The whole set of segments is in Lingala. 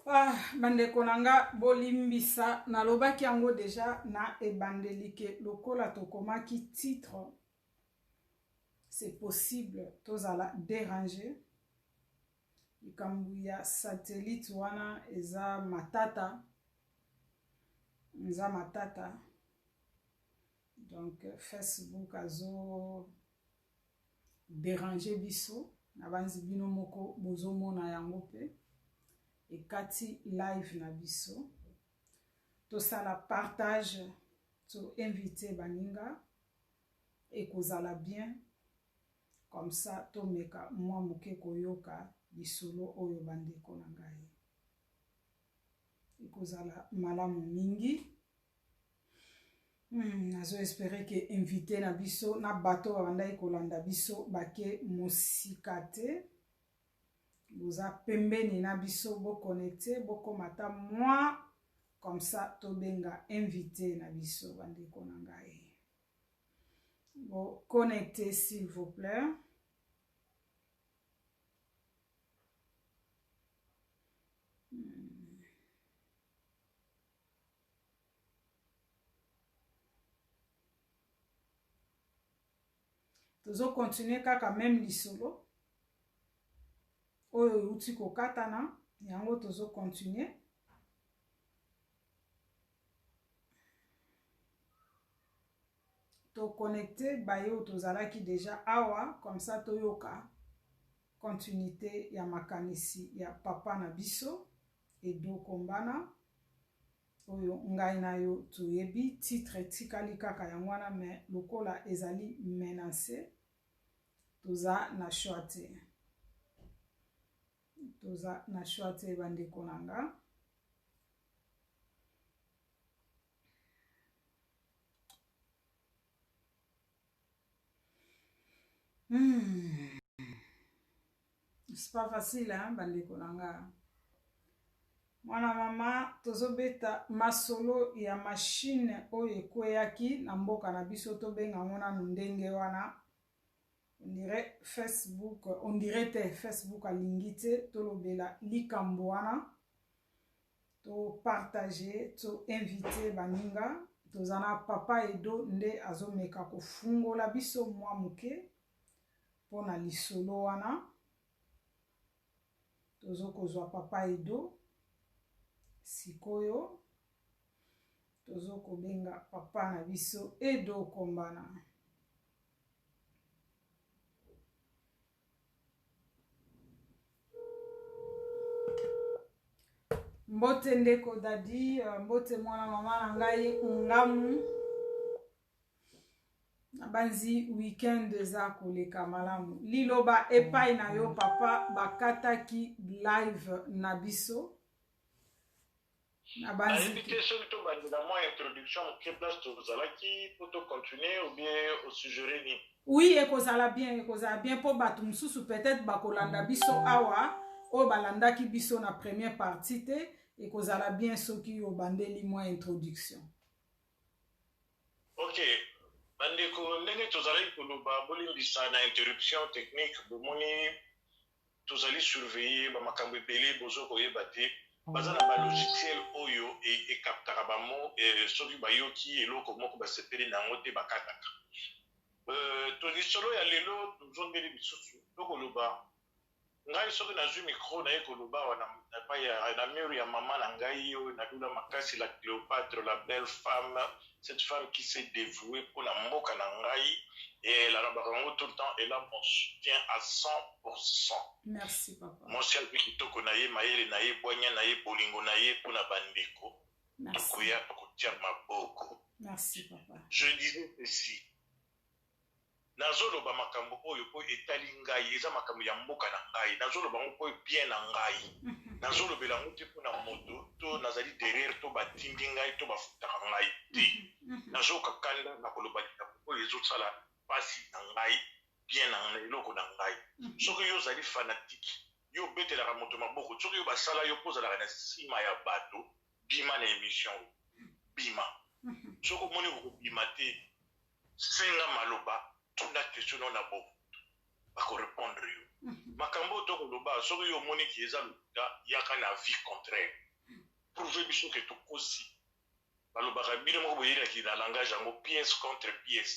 Ah, bandeko nanga bolimbisa nalobaki yango deja na ebandelike lokola tokomaki titre c'est possible tozala déranger likambo ya satellite wana eza matata donc Facebook azo déranger biso na banzi bino moko bozomona yango pe ekati live na biso tosala partage to inviter baninga ekozala bien comme ça tomeka mwa moke koyoka lisolo oyo bandeko na ngai ekozala malamu mingi. Nazo espérer que invité na biso na bato babandaki kolanda biso bake mosika te boza pembeni na biso boconnecte bokomata mwa comme ça tobenga invité na biso bandeko na ngai connectez s'il vous plaît. Tozo continuer kaka même lisolo oyo uti kokatana yango tozo continuer to connecter bayo tozalaki déjà awa comme ça toyoka continuité ya makanisi ya papa na biso Edo Kombana oyo ngai na yo toyebi titre tikali kaka yango wana mais lokola ezali menacé toza na choix te bandeko nanga. C'est pas facile hein bandeko nanga. Mwana mama tozobeta masolo ya machine oyo ekweyaki na mboka na biso tobenga ngona ndenge wana on dirait Facebook alingi te tolobela likambo wana to partager to inviter baninga tozana papa Edo nde azomeka kofungola biso mwa muke pona lisolo wana tozokozwa papa Edo sikoyo tozokobenga papa na biso Edo Kombana. Mbote ndeko dadi, mbote mwana mama na ngai ngamu nabanzi weekend za koleka malamu liloba epai na yo papa bakataki live na biso nabanzi invité ceux qui ont moi introduction quelle place tozalaki pour to continuer ou bien au sujet ni oui ekozala bien po batu mususu peut-être bakolanda biso awa o balandaki biso na première partie te ekozala bien soki yo bandeli moi introduction. OK bandeko ndenge tozali koloba bolimbisa na interruption technique bomoni tozali surveiller ba makambo ebele bozo koyeba te baza na ba logiciel oyo ekaptaka bamo soki bayoki eloko moko basepeli nango te bakataka tolisolo ya lelo tozondeli bisusu tokoloba ngai soki nazwi micro na ye koloba wana na mur ya mama na ngai oyo nadula makasi la Cléopâtre la belle femme cette femme qui s'est dévouée pour la mboka na ngai et elle a tout le temps et là mon soutien à 100%. Merci papa. Mon cher kitoko na ye mayele na ye bonya na ye bolingo na ye pour na bandeko. Merci. Merci papa. Je disais ceci. Nazoloba makambo oyo po etali ngai eza makambo ya mboka na ngai nazoloba ngo po bien na ngai nazolobela ngo te pona moto to nazali derrière to batindi ngai to bafutaka ngai te nazoka kanda na koloba po ezosala pasi na ngai bien na ngai eloko na ngai soki yo ozali fanatique yo betelaka moto maboko soki yo basala yo pozalaka na nsima ya bato bima na émission bima soki omoni kokobima te senga maloba tuna question na bo bako répondre yo makambo to koloba soki yo moni ki eza lokuta yaka na vie contraire prouve biso ke tokosi balobaka bino moko boyelaki na langage yango pièce contre pièce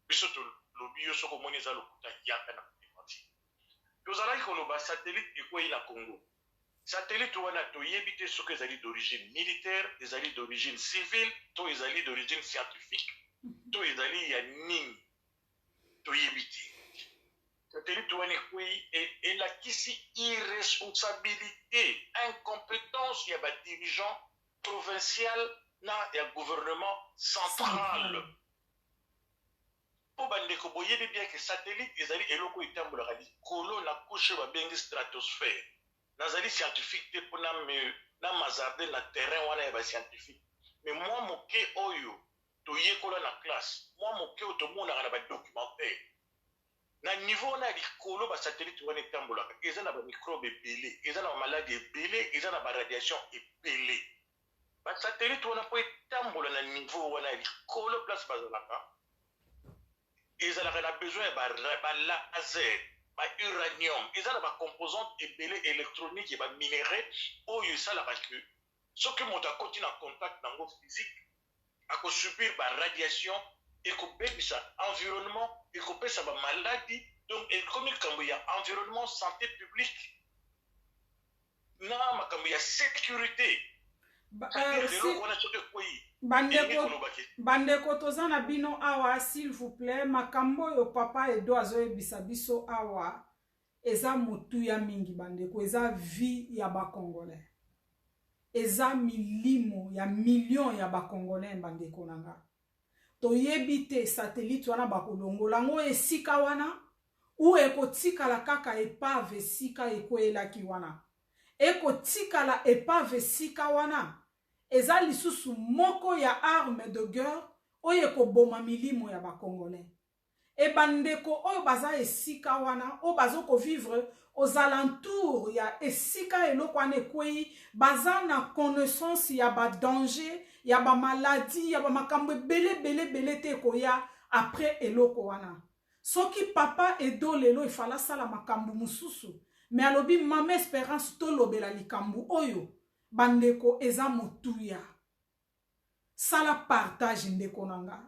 biso tolobi yo soki omoni eza lokuta yaka na démenti tozalaki koloba satellite ekwei na Congo satellite wana toyebi te soki ezali d'origine militaire ezali d'origine civile to ezali d'origine scientifique to ezali ya nini toyebi te satellite wana ekwei elakisi irresponsabilité incompétence ya badirigeant provincial na ya gouvernement central po bandeko boyebi bien ke satellite ezali eloko etambolaka likolo na couche babengi stratosphère nazali scientifique te mpona na mazarde na terrain wana ya bascientifique mais mwa moke oyo toyekola na classe mwa moke oyo tomonaka na badocumentaire na niveau wana ya likolo basatellite wana etambolaka eza na bamicrobe ebele eza na bamaladi ebele eza na baradiation ebele basatellite wana mpo etambola na niveau wana ya likolo place bazalaka ezalaka na besoin ya balaser bauranium eza na bacomposante ebele électronique ya baminere oyo esalaka ke soki moto akoti na contact nango physique akosubir baradiation ekobebisa environnement ekopesa bamaladi donc ekomi likambo ya environnement santé publique na makambo ya sécurité bandeko toza na bino awa s'il vous plaît makambo oyo papa Edo azoyebisa biso awa eza motuya mingi bandeko eza vie ya bakongolais eza milimo ya million ya bakongolais bandeko nanga toyebi te satellite wana bakolongola ngo esika wana ou ekotikala kaka epave esika ekwelaki wana ekotikala epave esika wana eza lisusu moko ya arme de guerre oyo ekoboma milimo ya bakongolais ebandeko oyo baza esika wana oyo bazokovivre aux alentours ya esika eloko wana ekwei baza na connaissance ya badanger ya bamaladi ya bamakambo ebele te ekoya après eloko wana soki papa Edo lelo efala sala makambo mosusu me alobi mama Espérance tolobela likambo oyo bandeko eza motuya sala partage ndeko nanga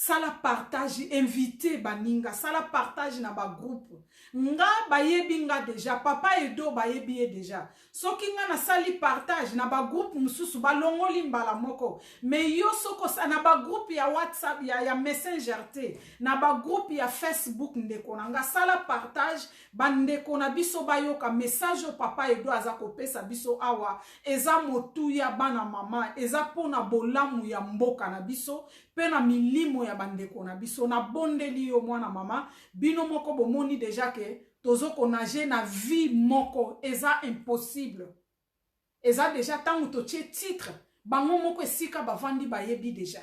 sala partage invité baninga sala partage na ba groupe nga bayebi nga deja papa Edo bayebi ye deja soki nga na sali partage na ba groupe mususu balongoli mbala moko me yo soko na ba groupe ya WhatsApp ya Messenger te na ba groupe ya Facebook ndeko nanga sala partage bandeko na biso bayoka message o papa Edo aza kopesa biso awa eza motuya bana mama eza pona bolamu ya mboka na biso pe na milimo ya bandeko na biso na bondeli yo mwana mama bino moko bomoni deja ke tozoko nage na vie moko eza impossible eza deja tangu totie titre bango moko esika bavandi bayebi deja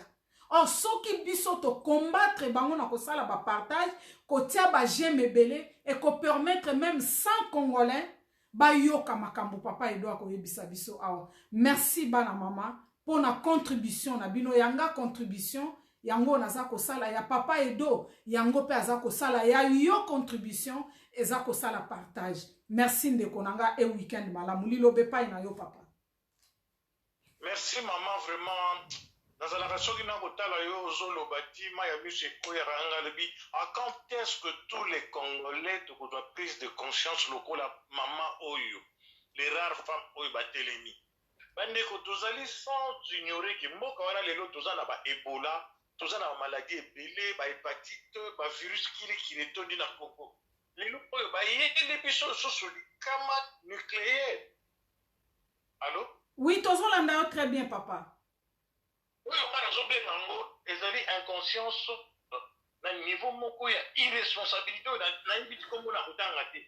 or soki biso to combattre bango na kosala ba partage kotia ba j'aime ebele et ko permettre même 100 congolais bayoka makambo papa Edo akoyebisa biso awa merci bana mama pour na contribution na bino yanga contribution yango naza kosala ya papa Edo yango pe aza kosala ya yo contribution eza kosala partage merci ndeko nanga e weekend malamu lilobe pai na yo papa merci maman vraiment nazalaka soki na kotala yo ozoloba ntima ya miso ekoyaka lobi à quand est-ce que tous les congolais tokozwa prise de conscience lokola mama oyo les rares femmes oyo batelemi bandeko tozali sans ignorer ke mboka wana lelo toza na ba ebola toza na maladie ebele ba hépatite ba virus kilikili etondi na Congo lelo oyo bayeli biso susu likama nucléaire allo oui tozolanda yo très bien papa oyo kana zobenga yango ezali inconscience na niveau moko ya irresponsabilité oyo nayebi tikombo na kotanga te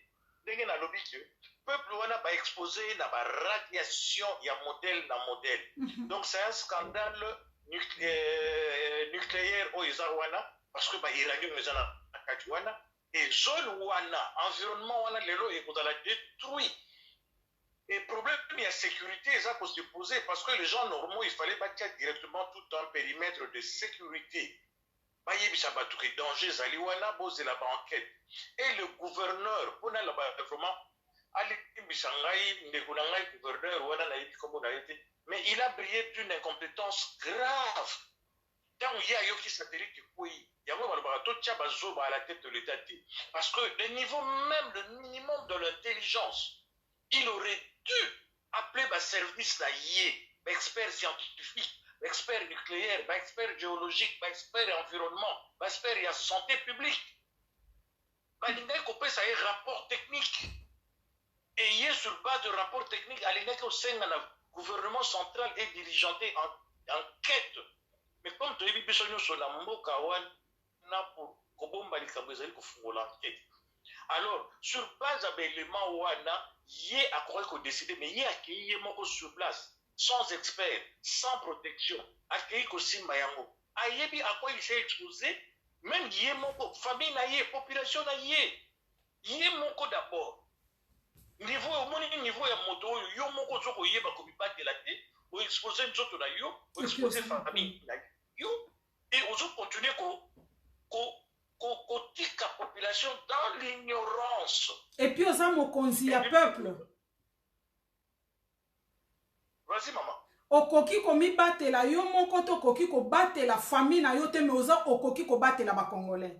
ndenge nalobi ke peuple wana baexposé na baradiation ya modèle na modèle donc c'est un scandale nucléaire oyo eza wana parce que bairanium eza na kati wana et zone wana environnement wana lelo ekozala détruit et problème ya sécurité eza se poser parce que les gens normaux il fallait bâtir directement tout un périmètre de sécurité bayebisa bato ke danger ezali wana bozela banquête. Et le gouverneur mpona la vraiment alimbisa ngai ndeko na ngai gouverneur wana nayebi kombo na ye te, mais il a brillé d'une incompétence grave. Ntango ye ayoki satellite ekwei yango balobaka totya bazoba à la tête de l'état te, parce que le niveau même le minimum de l'intelligence il aurait dû appeler baservice na ye baexpert scientifique, baexpert nucléaire, baexpert géologique, baexpert environnement, baexpert ya santé publique, balingaki kopesa ye rapport technique. Et hier, sur base de rapport technique, alingaki osenga na gouvernement central et dirigeanté en quête. Mais comme toyebi biso nyonso na mboka wana pour kobomba likambo ezali kofungola enquête. Alors, sur base ya baélément wana, ye akoki kodécider, mais ye akei ye moko sur place, sans expert, sans protection, akei kosimba yango. Ayebi akoki il s'est exposé, même ye moko, famille na ye, population na ye moko d'abord. Niveau omoni niveau ya moto oyo yo moko zoko yeba ko bibatela te o exposer nzoto na yo o exposer famille na yo et ozo continuer ko tika population dans l'ignorance. Et puis oza mokonzi ya peuple. Vas-y maman. Okoki ko mibatela yo moko to koki ko batela famille na yo te mais oza okoki ko batela ba congolais.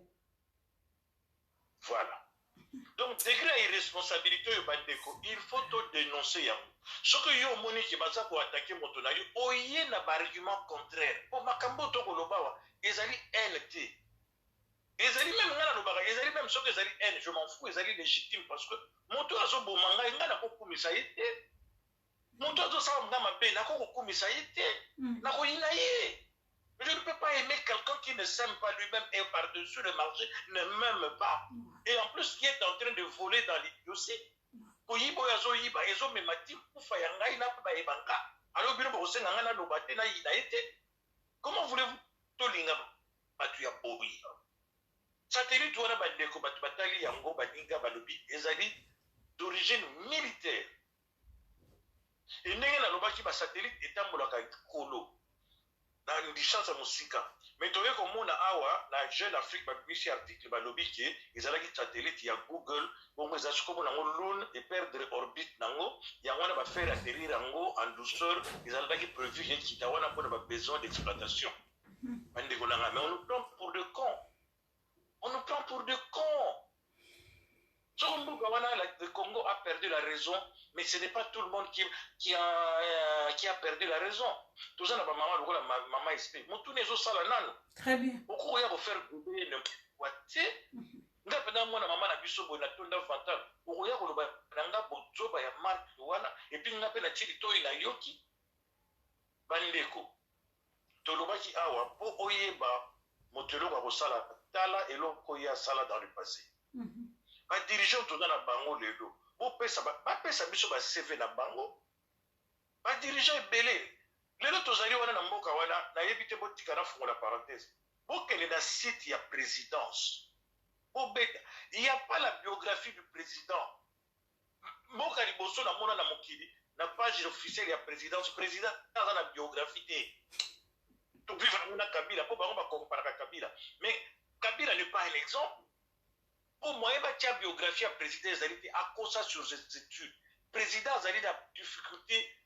Voilà. Donc, degré à irresponsabilité, il faut tout dénoncer. Ce que yo moni qui basa pour attaquer mon tonayo, oye na argument contraire. Pour makambo to kolobawa, ezali NT. Ezali même ngana lobaka, ezali même ce que ezali N, je m'en fous, ezali légitime parce que mon to azo bomanga ngana ko kumisa yete. Mon to azo sa ngama be na ko kumisa yete. Na ko inaye. Je ne peux pas aimer quelqu'un qui ne s'aime pas lui-même et par-dessus le marché ne m'aime pas. Et en plus, qui est en train de voler dans l'idiotie. Comment voulez-vous tolinga batuya boyi? Satellite wana bandeko batu batali yango baninga balobi ezali d'origine militaire. Et ndenge na lobaki ba satellite etambolaka kolo. Na ndichanza musika. Mais toye komona awa na Jeune Afrique babisi article balobi ke ezalaki satellite ya Google bongo ezali komo nango lune et perdre orbite nango yango wana ba faire atterrir yango en douceur ezalaki prévu que kita wana pour ba besoin d'exploitation. Bandeko nanga mais on nous prend pour de cons. On nous prend pour de cons. Le Congo a perdu la raison, mais ce n'est pas tout le monde qui a perdu la raison. Tout ça, maman explique. Très bien. Beaucoup de faire goûter le poitier. Et puis, on a la chilito et la yoki. Bandeko. Tolobaki awa, po oyeba, motelo ba sala tala et l'oko ya sala dans le passé. Les dirigeants sont dans la bango lelo. Bo pesa biso ba CV na bango. Ba dirigeant ebele. Lelo tozali wana na mboka wana na yebite botika na fungo la parenthèse. Bo kele na site ya présidence. Bo beta, il y a pas la biographie du président. Mboka liboso na mona na mokili na page officielle ya présidence. Président dans la biographie te. To vivre na Kabila po bango ba comparer Kabila. Mais Kabila n'est pas un exemple. Pour moi, il y a une biographie à président Zali à cause sur ses études. Président Zali a difficulté,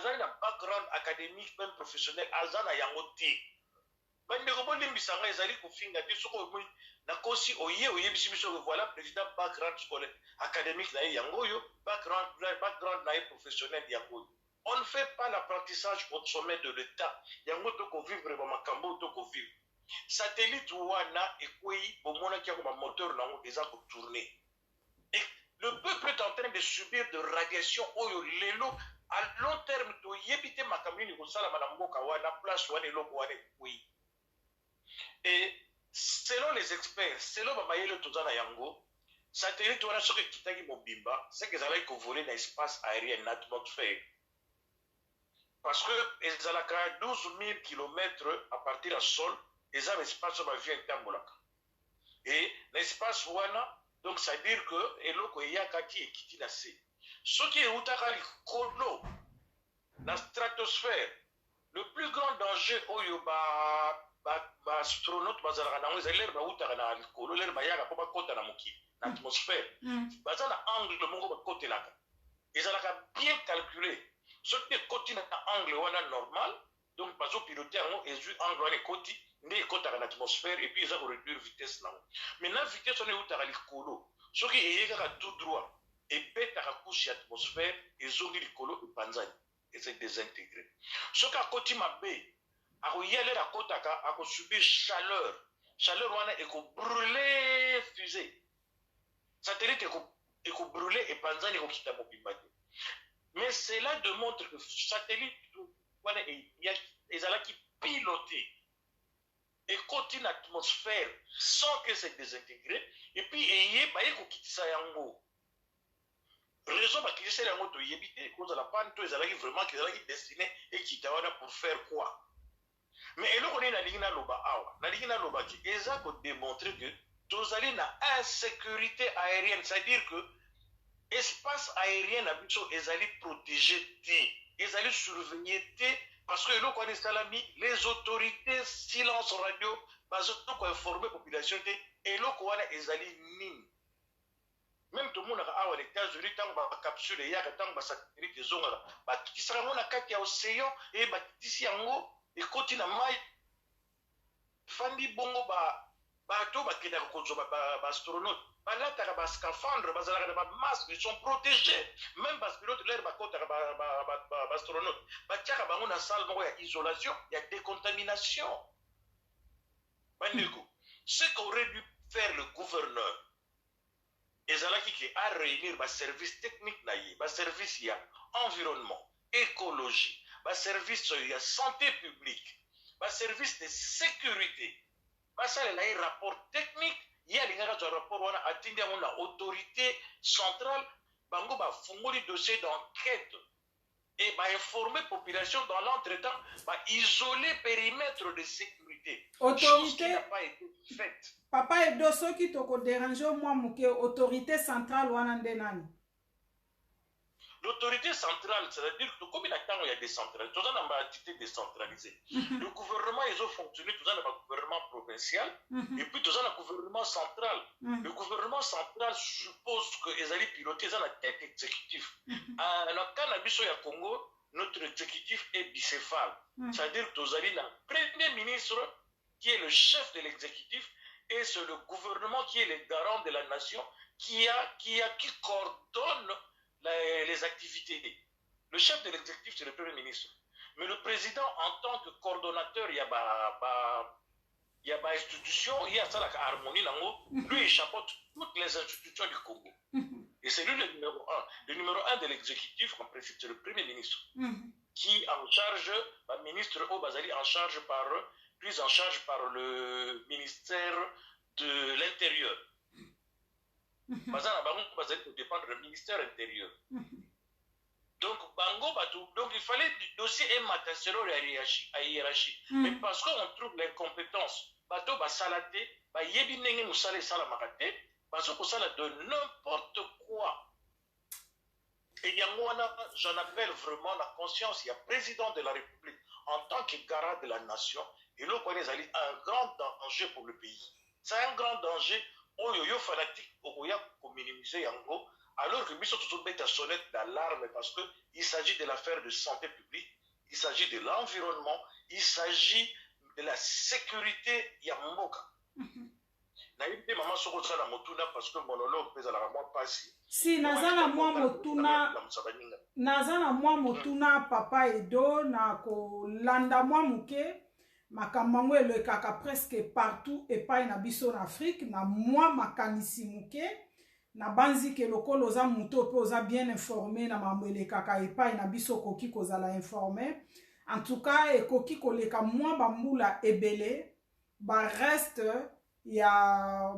Zali a background académique, même professionnel, Azan a yangoté. Mais ne rebondez pas Zali Kofinga, tu sais que na kosi oye bisibiso voilà président background scolaire académique na yangoyo, background na professionnel yangoyo. On ne fait pas l'apprentissage au sommet de l'État. Yango to ko vivre ba makambo to ko vivre. Satellite wana ekwei bomona kia ko moteur nango eza ko tourner. Et le peuple est en train de subir de radiation oyo lelo à long terme to yebite makamini ko sala na mboka wana place wana eloko wana ekwei. Et selon les experts, selon bamayele tozana yango, satellite wana soki kitaki mobimba, c'est que ezalaki ko voler dans l'espace aérien na atmosphère. Parce que ezalaka 12 000 km à partir du sol. Et ça, l'espace va venir Tambolaka. Et l'espace wana, donc ça veut dire que eloko yakati et kiti na se. Ce qui est utaka likolo, la stratosphère, le plus grand danger oyoba astronaute bazalaka nango ezali lere bautaka na likolo lere bayaka mpo bakota na mokili na atmosphère baza na angle moko bakotelaka ezalaka bien calculé soki ekoti na angle wana normal donc bazopilote yango ezwi angle wana ekoti nde ekotaka na atmosphère et puis eza koréduire vitesse nango maintenant vitesse wana eutaka likolo soki eye kaka tout droit ebetaka couche ya atmosphère ezongi likolo epanzani eza désintégré soki akoti mabe akoya lere akotaka akosubir chaleur wana ekobrûle fusée satellite ekobrûle epanzani ekokita mobimba te mais cela démontre que satellite wana ezalaki piloté ekoti na atmosphère sans que c'est désintégré et puis baye kokitisa yango raison bakitisa yango toyebi te kozala pane to ezalaki vraiment ezalaki destiné ekita wana pour faire quoi mais eloko nini nalingi naloba awa nalingi nalobaki eza kodémontrer que tozali na insécurité aérienne c'est-à-dire que espace aérien na biso ezali protégé te ezali surveillé te parce que eloko wana esalami les autorités silence radio bazoko informer population te eloko wana ezali nini même tomonaka awa na États-Unis ntango bacapsule eyaka ntango basatellite ezongaka bakitisaka yango na kati ya océan e bakitisi yango ekoti na mai fandi bongo bato bakendaka kozwa baastronaute balataka bascaphandre bazalaka na bamasque ils sont protégés même baspilote lere bakotaka baastronaute batiaka bango na salle moko ya isolation ya décontamination bandeko ce qu'aurait dû faire le gouverneur ezalaki ke a réunir baservice technique na ye baservice ya environnement écologie baservice ya santé publique baservice de sécurité basalela ye rapport technique ye alingaka zwa rapport wana atindi yango na autorité centrale bango bafungoli dossier d'enquête et bainformer population dans l'entretemps baisoler périmètre de sécurité chose qui n'a pas été faite. Papa Edo soki tokodérange mwa moke autorité centrale wana nde nani? L'autorité centrale, c'est-à-dire que comme il y a tant de décentralisé, tout ça n'a pas entité décentralisée. Le gouvernement, ils ont fonctionné, tout ça n'a pas gouvernement provincial, et puis tout ça n'a gouvernement central. Le gouvernement central suppose que les alliés pilotés, ils ont la tête exécutive. Dans le cas de Congo, notre exécutif est bicéphale. C'est-à-dire que tout alliés, le premier ministre, qui est le chef de l'exécutif, et c'est le gouvernement qui est le garant de la nation, qui coordonne les activités. Le chef de l'exécutif, c'est le premier ministre. Mais le président, en tant que coordonnateur, il y a une institution, il y a ça, la harmonie, lui, il chapeaute toutes les institutions du Congo. Et c'est lui le numéro un. Le numéro un de l'exécutif, en principe, c'est le premier ministre. Qui en charge, le ministre Obazali, pris en charge par le ministère de l'Intérieur. Pour dépendre du ministère intérieur. Donc, il fallait dossier et matasero à hiérarchie. Mais parce qu'on trouve l'incompétence, bateau salaté, yebinenge musale salamakate, parce que ça de n'importe quoi. Et j'en appelle vraiment la conscience, il y a président de la République en tant que garant de la nation, et l'on connaît un grand danger pour le pays. C'est un grand danger. Oyo fanatique okoya ko minimiser yango alors que biso tout bête sonnette d'alarme parce que il s'agit de l'affaire de santé publique, il s'agit de l'environnement, il s'agit de la sécurité ya mboka. Na yite maman soko ça na motuna parce que monologue pesa la moi passi. Si nazana moi motuna papa Edo na ko landa moi muke makambango elekaka presque partout epai na biso en Afrique na moi makanisi muke na banzi ke lokolo za muto pe oza bien informé na mambo elekaka epai na biso koki kozala informé en tout cas ekoki koleka moi bambula ebele reste ya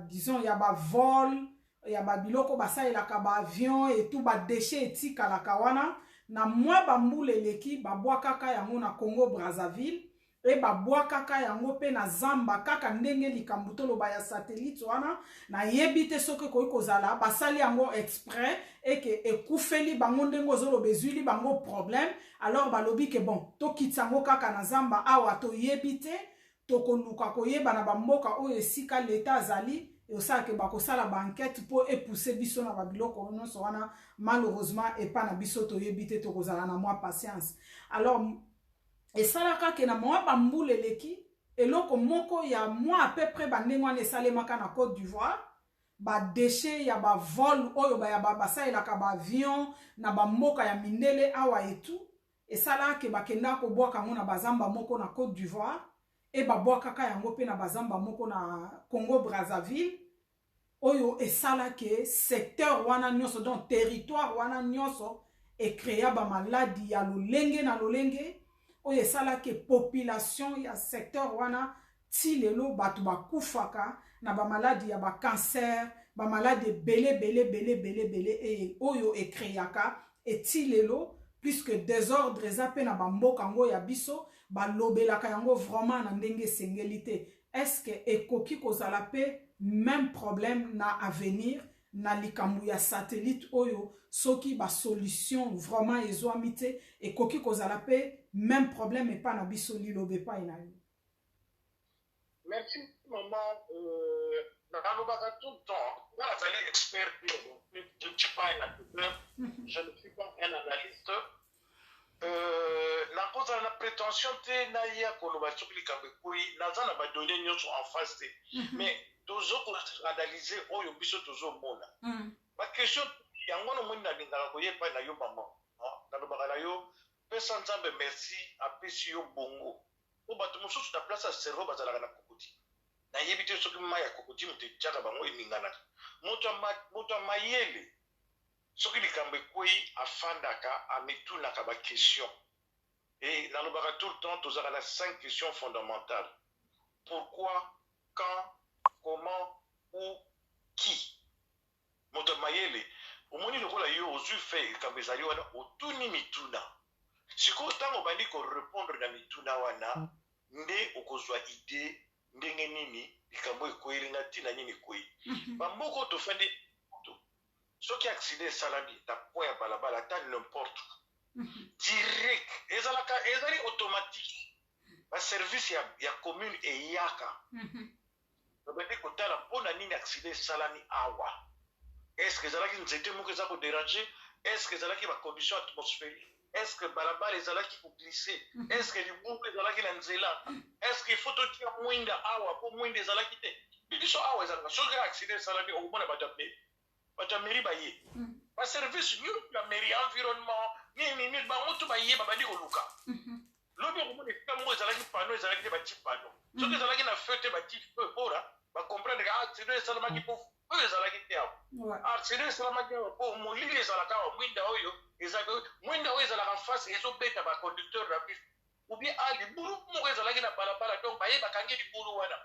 disons ya ba vol ya ba biloko basalelaka ba avion et tout ba déchets etika la kawana na mwa bambula eleki babwa kaka yango na Congo Brazzaville e babwa kaka yango pe na zamba kaka ndenge likambo toloba ya satellite wana na yebi te soki koyi kozala basali yango exprès eke ekufeli bango ndenge ozoloba ezwili bango problème alors balobi ke bon tokitisa yango kaka na zamba awa toyebi te tokoluka koyeba na bamboka oyo esika leta azali eosalaka bakosala bankete mpo epuse biso na babiloko nyonso wana malheureusement epa na biso toyebi te tokozala na mwa patience alors esalaka ke na mwa bambula eleki eloko moko ya mwa à peu près bandenge wana esalemaka na Côte d'Ivoire badeshe ya bavol oyo basalelaka baavion na bamboka ya mindele awa etu esalaka ke bakendaka kobwaka yango na bazamba moko na Côte d'Ivoire e babwakaka yango mpe na bazamba moko na Congo Brazzaville oyo esalaka secteur wana nyonso donc territoire wana nyonso ekrea bamaladi ya lolenge na lolenge oyo esalaka population ya secteur wana ti lelo bato bakufaka na bamaladi ya bacancer bamaladi ebele oyo ekreaka eti lelo puisque désordre eza mpe na bamboka yango ya biso balobelaka yango vraiment na ndenge esengeli te estce ekoki kozala mpe même problème na avenir na likambo ya satellite oyo soki basolution vraiment ezwami te ekoki kozala mpe même problème epa na biso liloba epai na yo. Merci maman. Nalobaka tout le temps moi nazali expert je ne suis pas un acteur je ne suis pas un analyste nakozala na prétention te naya koloba soki likambo ekui naza na badonné nyonso en face te mais tozokoanalyse oyo biso tozomona baquestion yango nomoni nalingaka koyeba na yo mama nalobaka na yo pesa nzambe merci apesi yo bongo po bato mosusu na place ya cerveau bazalaka na kokoti nayebi te soki mai ya kokoti moto etiaka bango eninganaka moto ya mayele soki likambo ekwei afandaka ametunaka baquestion et nalobaka tout le temps tozalaka na 5 questions fondamentales: pourquoi, quand, comment, où, qui. Moto ya mayele omoni lokola yo ozwi fe likambo ezali wana otuni mituna sikoyo ntango obandi korepondre na mituna wana nde okozwa ide ndenge nini likambo ekweyelinga ntina nini ekwei bamboka oyo tofandi soki accident esalami na po ya balabala ata n'importe direct ezali automatique baservice ya commune eyaka babandi kotala mpona nini accident esalami awa est-ce que ezalaki nzete moko eza kodéranger est-ce que ezalaki bacondition atmosphérique est-ce que balabala ezalaki koglisse est-ce que libungu ezalaki na nzela est-ce que faut totia mwinda awa mpo mwinda ezalaki te biso awa ezalaka soki accident esalami okomona bato ya mairie baye baservice nyonso ya mairie environnement nini bango to baye babandi koluka lobi okomona esika moko ezalaki pano ezalaki te bati pano soki ezalaki na feu te bati feu mpona bacomprendre ka accident esalamaki mpo oyo ezalaki te awa accident esalamaki awa mpo molili ezalaka awa mwinda oyo ezalaka face ezobeta baconducteur na bus ou bien libulu moko ezalaki na balabala donc baye bakangi libulu wana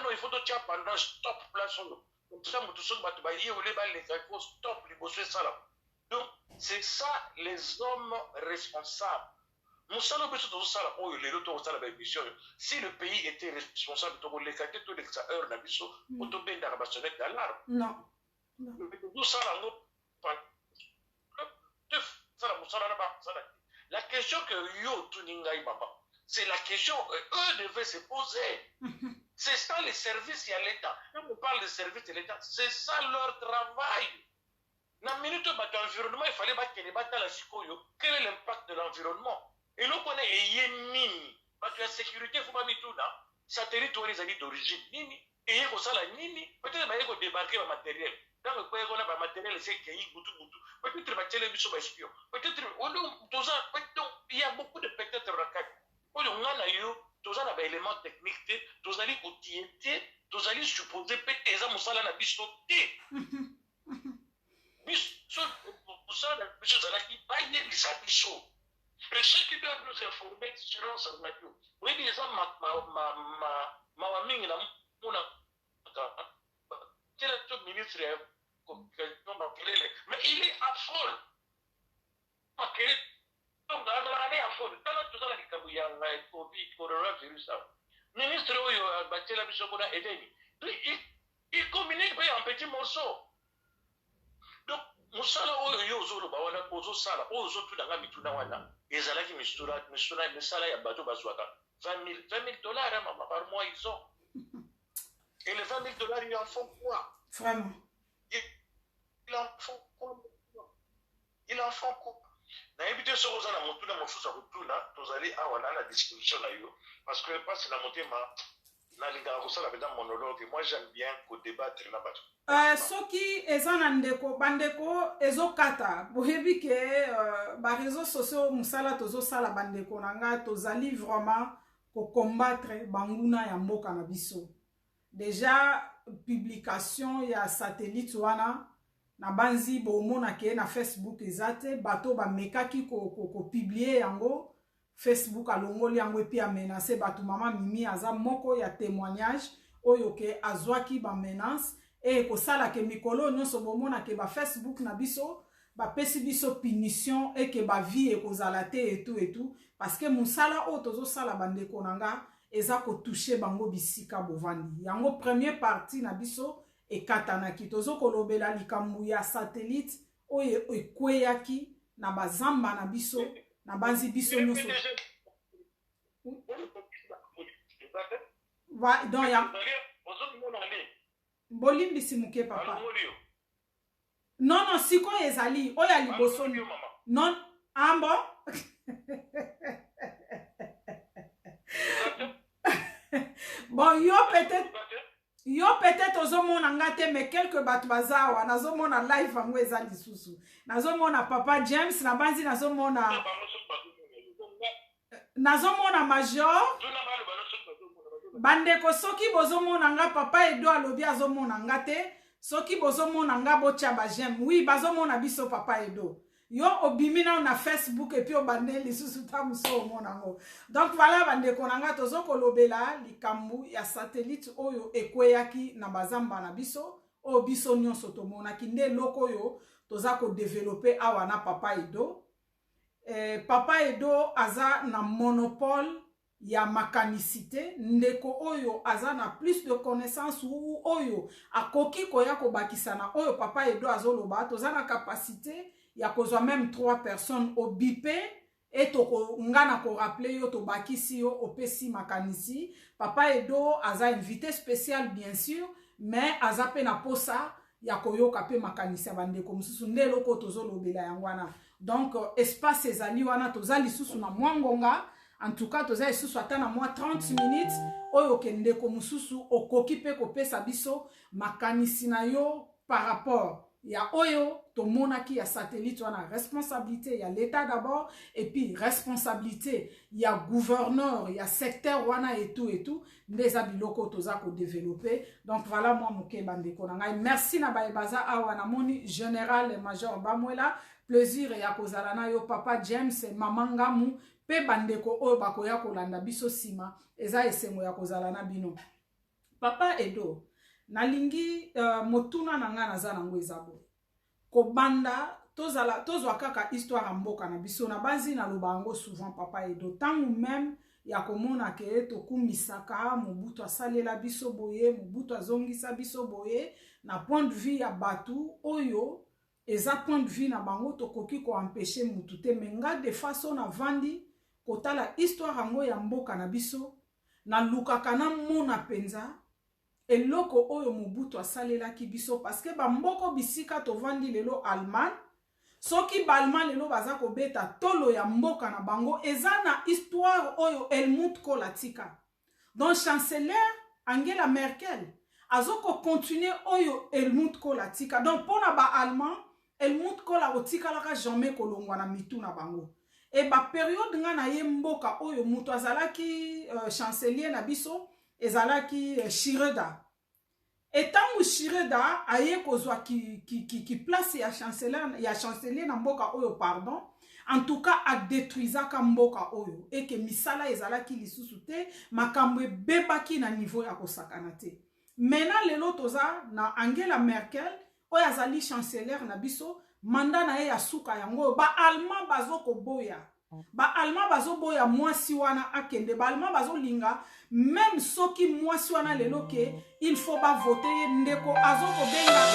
non il faut totia pendant stop place oyo ça moto soki bato baye ole baleka il faut stop liboso esala. Donc c'est ça les hommes responsables. Mosala biso tozosala oyo lelo tokosala baémission oyo si le pays était responsable tokoleka te tolekisa heure na biso po tobendaka basonnette d'alarme tozosala yango sala mosala na basala te. La question que yo tuni ngai mama c'est la question eux devaient se poser. C'est ça les services à l'État. Quand on parle de services de l'État, c'est ça leur travail. Dans minute bato environnement, il fallait battre les batailles sikoyo. Quel est l'impact de l'environnement? Et nous connaissons yénini. Bato la sécurité, faut pas mituna. Satellite ou les amis d'origine nini. Et yéko sala nini. Peut-être bah yéko débarquer le matériel. Dans le quoi yéko na matériel c'est qu'il y a boutou. Peut-être bah télévision bah espion. Peut-être il y a beaucoup de peut-être racailles. On a eu tous les éléments techniques, tous les outils, tous les supposés péter les amoussala na biso té. Biso ça na biso ça qui baille les biso. Et ceux qui doivent nous informer sur ce radio. Oui, les hommes ma mingi na mona quel est le ministre mais il est à fond. Donc, dans l'année à fond, dans tout ça, les Kabouya, Covid, Corona, virus ministre oyo batela biso bona edeni il communique en petits morceaux. Donc musala oyo yo ozoloba wana ozosala oyo ozotuna mituna wana ezalaki misala ya bato bazwaka $20 000 maman par mois ils ont. Et les $20 000 ils en font quoi? Vraiment. Il en font quoi? Il en font quoi? Na éviter ce que na motuna mosusa kutuna tozali awana na discussion na yo parce que passe na motema na linga kosala beda monologue. Moi j'aime bien ko débattre na bato. Soki ezana ndeko bandeko ezokata boyebi ke ba réseaux sociaux musala tozo sala bandeko nanga tozali vraiment ko combattre banguna ya mboka na biso. Déjà publication ya satellite wana na banzi bomona ke na Facebook ezate bato ba mekaki ko publier yango Facebook alongoli yango epi a menacer bato mama Mimi aza moko ya témoignage oyo ke azwaki ba menace et ko sala ke mikolo nyonso bomona ke ba Facebook na biso ba pesi biso punition et ke ba vie e kozala te et tout parce que musala o tozo sala bandeko nanga eza ko toucher bango bisika bovandi yango première partie na biso e katanaki tozo kolobela likambu ya satellite oyo ekweyaki na bazamba na biso na banzi biso nyonso va donc ya bolimbisi muke papa non siko ezali oya liboso non ambo bon yo peut-être ozomona ngate mais quelques bato bazawa nazomona live ango eza lisusu nazomona papa James na banzi nazomona major bandeko soki bozomona nga papa Edo alobi azomona ngate soki bozomona nga bocha ba j'aime oui bazomona biso papa Edo yo obimina na Facebook et puis obande lisusu ta muso omona ngo donc voilà bandeko nanga tozo kolobela likambu ya satellite oyo ekweyaki na bazamba na biso o biso nyonso tomona kinde loko yo toza ko développer awa na papa Edo papa Edo aza na monopole ya makanicité ndeko oyo aza na plus de connaissance ou oyo akoki koya ko bakisana oyo papa Edo azoloba toza na capacité ya kozwa même 3 personnes au bipé et toko ngana ko rappeler yo to bakisi yo opesi makanisi papa Edo aza invité spécial bien sûr mais aza pe na posa ya koyoka pe makanisi bandeko mususu ndelo ko tozolobela yangwana donc espace ezali wana tozali susu na mwangonga en tout cas toza lisusu ata na moi 30 minutes oyo kendeko mususu okoki pe kopesa biso makanisi na yo par rapport ya oyo tomonaki ya satellite wana responsabilité ya l'état d'abord et puis responsabilité ya gouverneur ya secteur wana et tout ndeza biloko toza ko développer donc voilà moi moke bandeko na ngai merci na baebaza awa na moni général major Bamwela plaisir ya kozala na yo papa James mama Ngamu pe bandeko oyo bakoya kolanda biso sima eza esengo ya kozala na bino papa Edo nalingi motuna na nga naza nango ezabo kobanda tozwa kaka histoire mboka na biso na bazi na lobango souvent papa Edo tangu même ya komona ke tokumisaka Mobutu asalela biso boye Mobutu azongisa biso boye na point de vue ya batu oyo eza point de vue na bango tokoki ko empêcher mutu te menga de façon na vandi kotala histoire yango ya mboka na biso na lukaka na mona penza eloko oyo Mobutu asalelaki biso parce que ba mboko bisika tovandi lelo Allemagne soki ba Allemagne lelo baza ko beta tolo ya mboka na bango eza na histoire oyo Helmut Kohl atika donc chancelier Angela Merkel azoko continuer oyo Helmut Kohl atika donc pona ba allemand Helmut Kohl akotikalaka jamais kolongwa na mitu na bango et ba période nga na ye mboka oyo mutu azalaki chancelier na biso ezalaki Schröder etangu Schröder aye kozwa ki place ya chancelier na mboka oyo pardon en tout cas a détruisaka mboka oyo et que misala ezalaki lisusu te makambo ebebaki na niveau ya kosakana te maintenant lelo toza na Angela Merkel oyo azali chancelier na biso manda na ye ya suka yango ba allemand bazoko boya ba allemand bazo boya mwasi wana akende ba allemand bazo linga même soki mwasi wana lelo ke il faut ba voter ndeko azo ko benga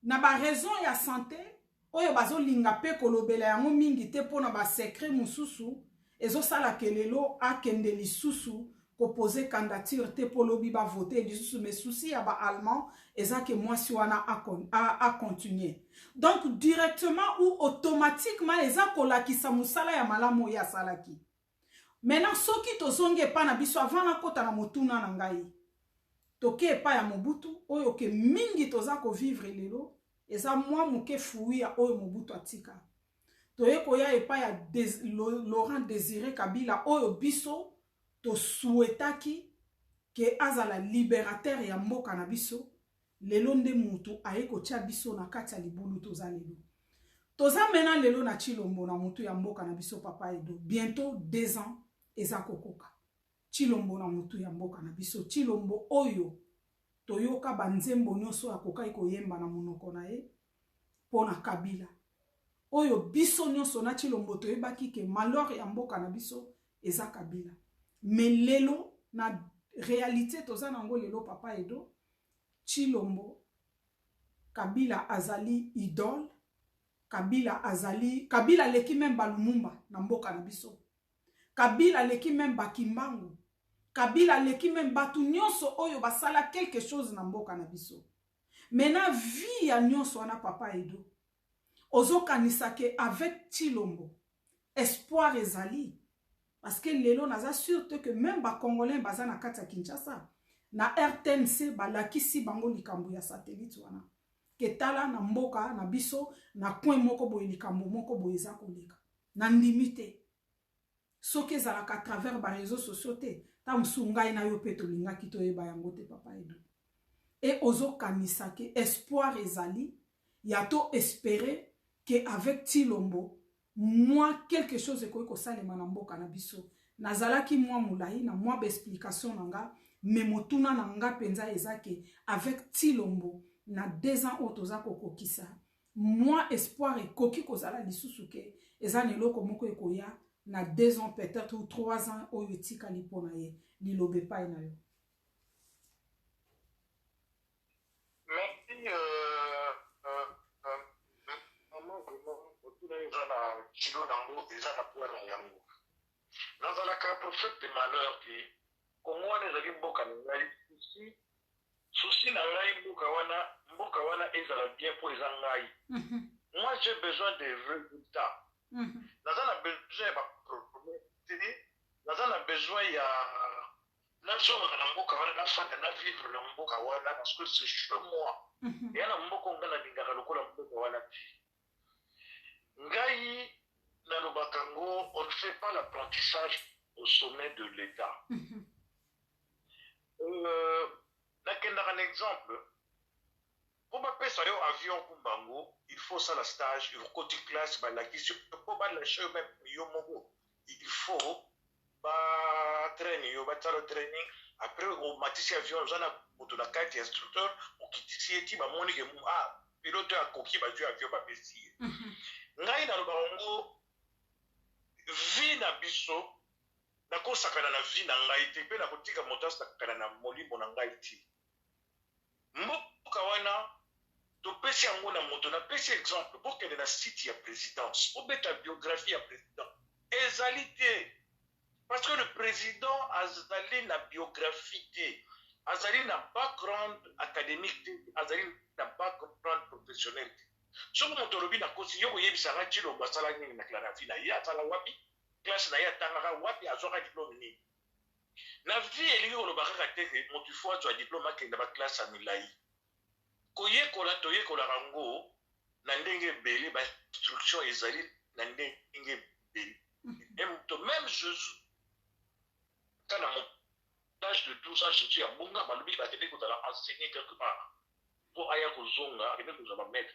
na ba raison ya santé oyo bazo linga pe kolobela yango mingi te pona ba secret mususu ezo sala kelelo akende lisusu ko poser candidature te polobi ba voter lisusu mais souci ya ba allemand ezake mwasi wana a continuer donc directement ou automatiquement ezako lakisa musala ya malamu ya salaki. Maintenant soki tozonge pa na biso avant na kota na motuna na ngai toke pa ya Mobutu oyo ke mingi toza ko vivre lelo eza mwa muke fuia oyo Mobutu atika toye koya epa ya Laurent Désiré Kabila oyo biso to souhaitaki ke azala libérateur ya mboka na biso lelo nde mutu aye kotia biso na kati ya libulu toza lelo toza mena lelo na Chilombo na mutu ya mboka na biso Papa Edo bientôt 2 ans eza kokoka Chilombo na mutu ya mboka na biso Chilombo oyo toyoka banzembo nyonso akokai koyemba na monoko na ye pona Kabila oyo biso nyonso na Chilombo toyebaki ke malheur ya mboka na biso eza Kabila mais lelo na réalité toza nango lelo Papa Edo Chilombo Kabila azali idole Kabila leki même Lumumba na mboka na biso Kabila leki même Bakimbangu Kabila leki même batu nyonso oyo basala quelque chose na mboka na biso. Maintenant vie ya nyonso wana Papa Edo. Ozo kanisake avec Chilombo. Espoir ezali. Parce que lelo naza sûr que même ba Congolais baza na kati ya Kinshasa na RTNC balakisi bango likambo ya satellite wana. Ketala na mboka na biso na coin moko boye likambo moko boye za koleka. Na limité. Soki ezalaka à travers ba réseaux sociaux te. Ta msungai na yo peto linga kito eba yango te Papa Edo. Et ozo kanisake espoir ezali yato espérer que avec Chilombo moi quelque chose ekoki kosalema na mboka na biso. Nazalaki moi mulai na moi explication nanga mais motuna nanga penza ezake avec Chilombo na 2 ans otoza kokokisa. Moi espoir ekoki kozala lisusu ke ezane loko moko ekoya na 2 ans peut-être ou 3 ans oyo etikali mpona ye lilobe pa na yo. Merci maman vraiment otuna eza na kilo nango eza na poa na yango nazalaka prophète de malheur ke kongo wana ezali mboka na ngai souci na ngai mboka wana ezala bien po eza ngai. Moi j'ai besoin de résultats. Naza na besoin ya bapromete naza na besoin ya nazonga na mboka wana nafanda na vivre na mboka wana parce que c'est chez moi. Ya na mboka nga nalingaka lokola mboka wana te ngai nalobaka ngo on ne fait pas l'apprentissage au sommet de l'État. Nakendaka na exemple pour bapesa yo avion kumbango il faut ça la stage il faut classe balakisi po balashe même yo moko il faut ba training yo ba talo training après au matisi avion zana moto na kati instructeur au kitisi eti ba moni ke pilote akoki ba tu avion ba pesi ngai na lobango vie na biso na kosakana na vie na ngai te pe na kotika moto asakana na molimo na ngai ti mboka wana topesi yango na moto napesi exemple bokende na site ya présidence obeta biographie ya président ezali te parce que le président azali na biographie te azali na background académique te azali na background professionnel te soki moto olobi na kosi yo koyebisaka Chilombo asala nini na classe na ye asala wapi classe na ye atangaka wapi azwaka diplôme nini na vie elingi koloba kaka te moto ifo azwa diplôme akende baklasse ya milai koyekola toyekolaka ngo na ndenge ebele bainstruction ezali na ndenge ebele moto même Jésus kana l'âge de 12 ans, je dis à Bunga, Malubi, va tenir qu'on a enseigné quelque part. Pour Aya Kozonga, et même que va mettre.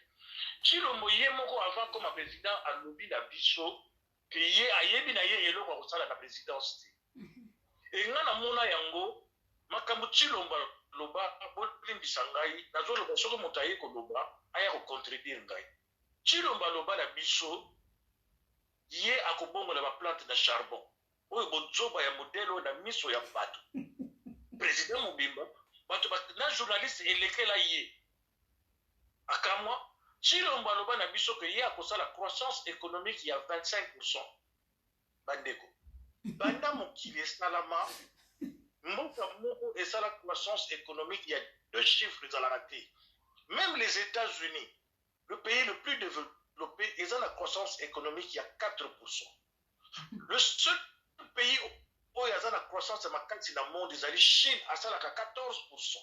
Chilombo yé moko avant comme président à lobby na biso, que yé ayebi na yé elo kwa kusala na présidence. Et nga na mona yango, makambo Chilombo loba, bolin bisangai, na zo loba soko motaye ko loba, aya ko contredire ngai. Chilombo loba na biso, yé akobongo na ba plante na charbon. Oyo bozoba ya modelo na miso ya bato. Président Mobimba, bato na journaliste elekela yé. Akamwa, Chilombo aloba na biso que yé akosala croissance économique il y a 25%. Bandeko. Banda mokili esalama, mboka moko esala croissance économique, il y a 2 chiffres dans la raté. Même les États-Unis, le pays le plus développé, ils ont la croissance économique, il y a 4%. Le seul pays où il y a la croissance dans le monde, c'est la Chine, à 14%.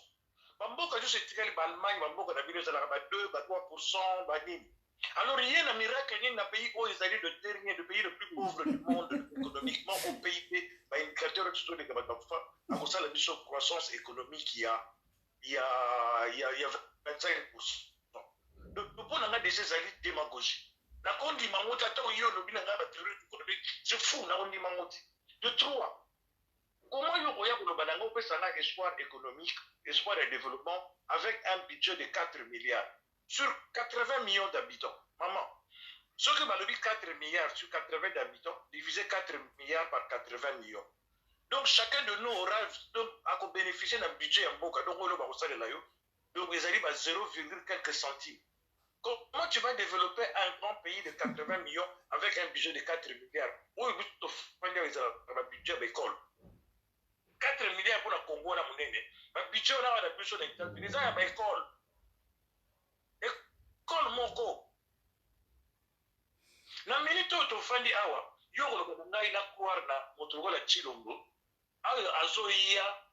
Bamboka juste c'est l'Allemagne, Bamboka na bino zala ba 2, ba 3%, ba nini. Alors il y a un miracle ni na pays où ils allaient le dernier, le pays le plus pauvre du monde économiquement au PIB, ba indicateur de de Kabatafa, à cause de la croissance économique il y a 25%. Donc pour on a des alliés démagogie. La condi mangota ta yo no bina ngaba théorie économique, c'est fou na on dit mangoti. De 3. Comment Yokoya Kolobananga peut s'en avoir espoir économique, espoir de développement avec un budget de 4 milliards sur 80 millions d'habitants? Maman, ce que m'a dit 4 milliards sur 80 d'habitants, divisé 4 milliards par 80 millions. Donc chacun de nous aura à bénéficier d'un budget en Boka. Donc on va là. Donc ils arrivent à 0, quelques centimes. Comment tu vas développer un grand pays de 80 millions avec un budget de 4 milliards? Où est-ce que tu fais un budget d'école? 4 milliards pour le Congo, na monene. Le budget, on a la plus de l'État-Unis. Il y a une école. École moko. Na minute où tu fais des awa, yo ko na ina kwar na motogo la Chilombo. Azoia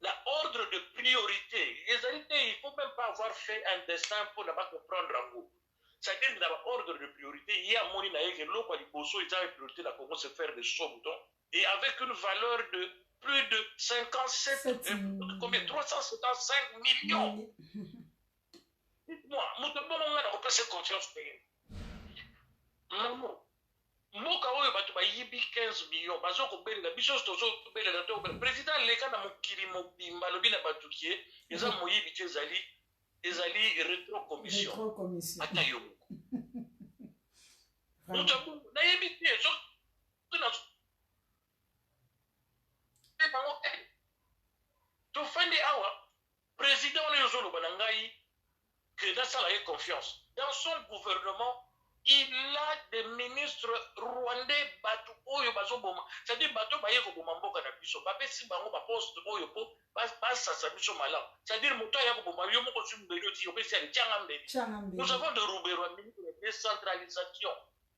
la ordre de priorité. Il faut même pas avoir fait un dessin pour ne pas comprendre en gros. C'est-à-dire que dans l'ordre de priorité, il y a mon inaïe, l'eau, il y a une priorité, la Congo se faire des sommes, et avec une valeur de plus de 57, combien 375 millions. Dites-moi, on peut se confiance. Non. Moka oyo bato bayibi 15 millions bazoko belela biso tozo belela to président leka na mokili mobimba lobi na bato kie eza moyibi te ezali rétro commission ata yo moko na yebi te so na to fandi awa président oyo zolo banangai que na sala ye confiance dans son gouvernement. Il a des ministres rwandais batu oyo bazoboma. C'est-à-dire batu baye ko boma mboka na biso. Ba pesi bango ba poste oyo po ba sa biso malam. C'est-à-dire moto ya ko boma yo moko sumbelo ti yo pesi ali tiangambeli. Nous avons de Roubero ministre de décentralisation.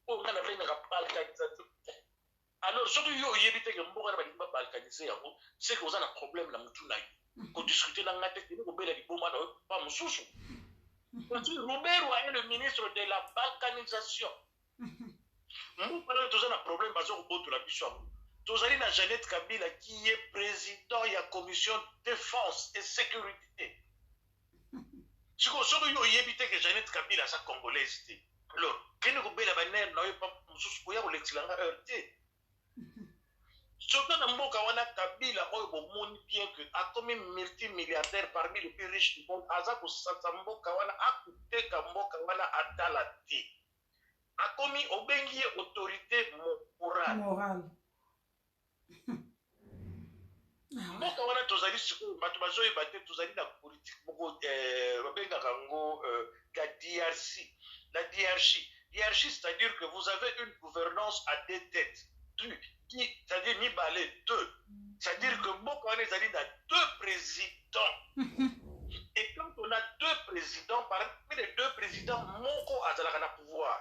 On a fait une balkanisation. Alors ce que yo yebite ke mboka na ba balkaniser yango, c'est que vous avez un problème na mutu na yo. Ko discuter na ngate ko bela di boma na ba mususu. Roubero est le ministre de la balkanisation. Nous parlons de un problème parce que la bichon. Nous allons à Jeannette Kabila qui est président de la commission défense et sécurité. Si vous savez que Jeannette Kabila est congolaise, alors, quand vous avez la bannière, vous n'avez pas l'excellent heurté. Surtout dans Mboka wana Kabila oyo bomoni bien que a comme multimilliardaire parmi les plus riches du monde aza ko sasa Mboka wana akuteka Mboka wana atalati a commis obengi autorité morale. Mboka wana tozali siko bato bazoye bate tozali na politique moko babenga kango la DRC. La DRC c'est-à-dire que vous avez une gouvernance à deux têtes. C'est-à-dire ni balai deux. C'est-à-dire que Mboka on est dans deux présidents. Et quand on a deux présidents, parmi les deux présidents, Moko a le pouvoir.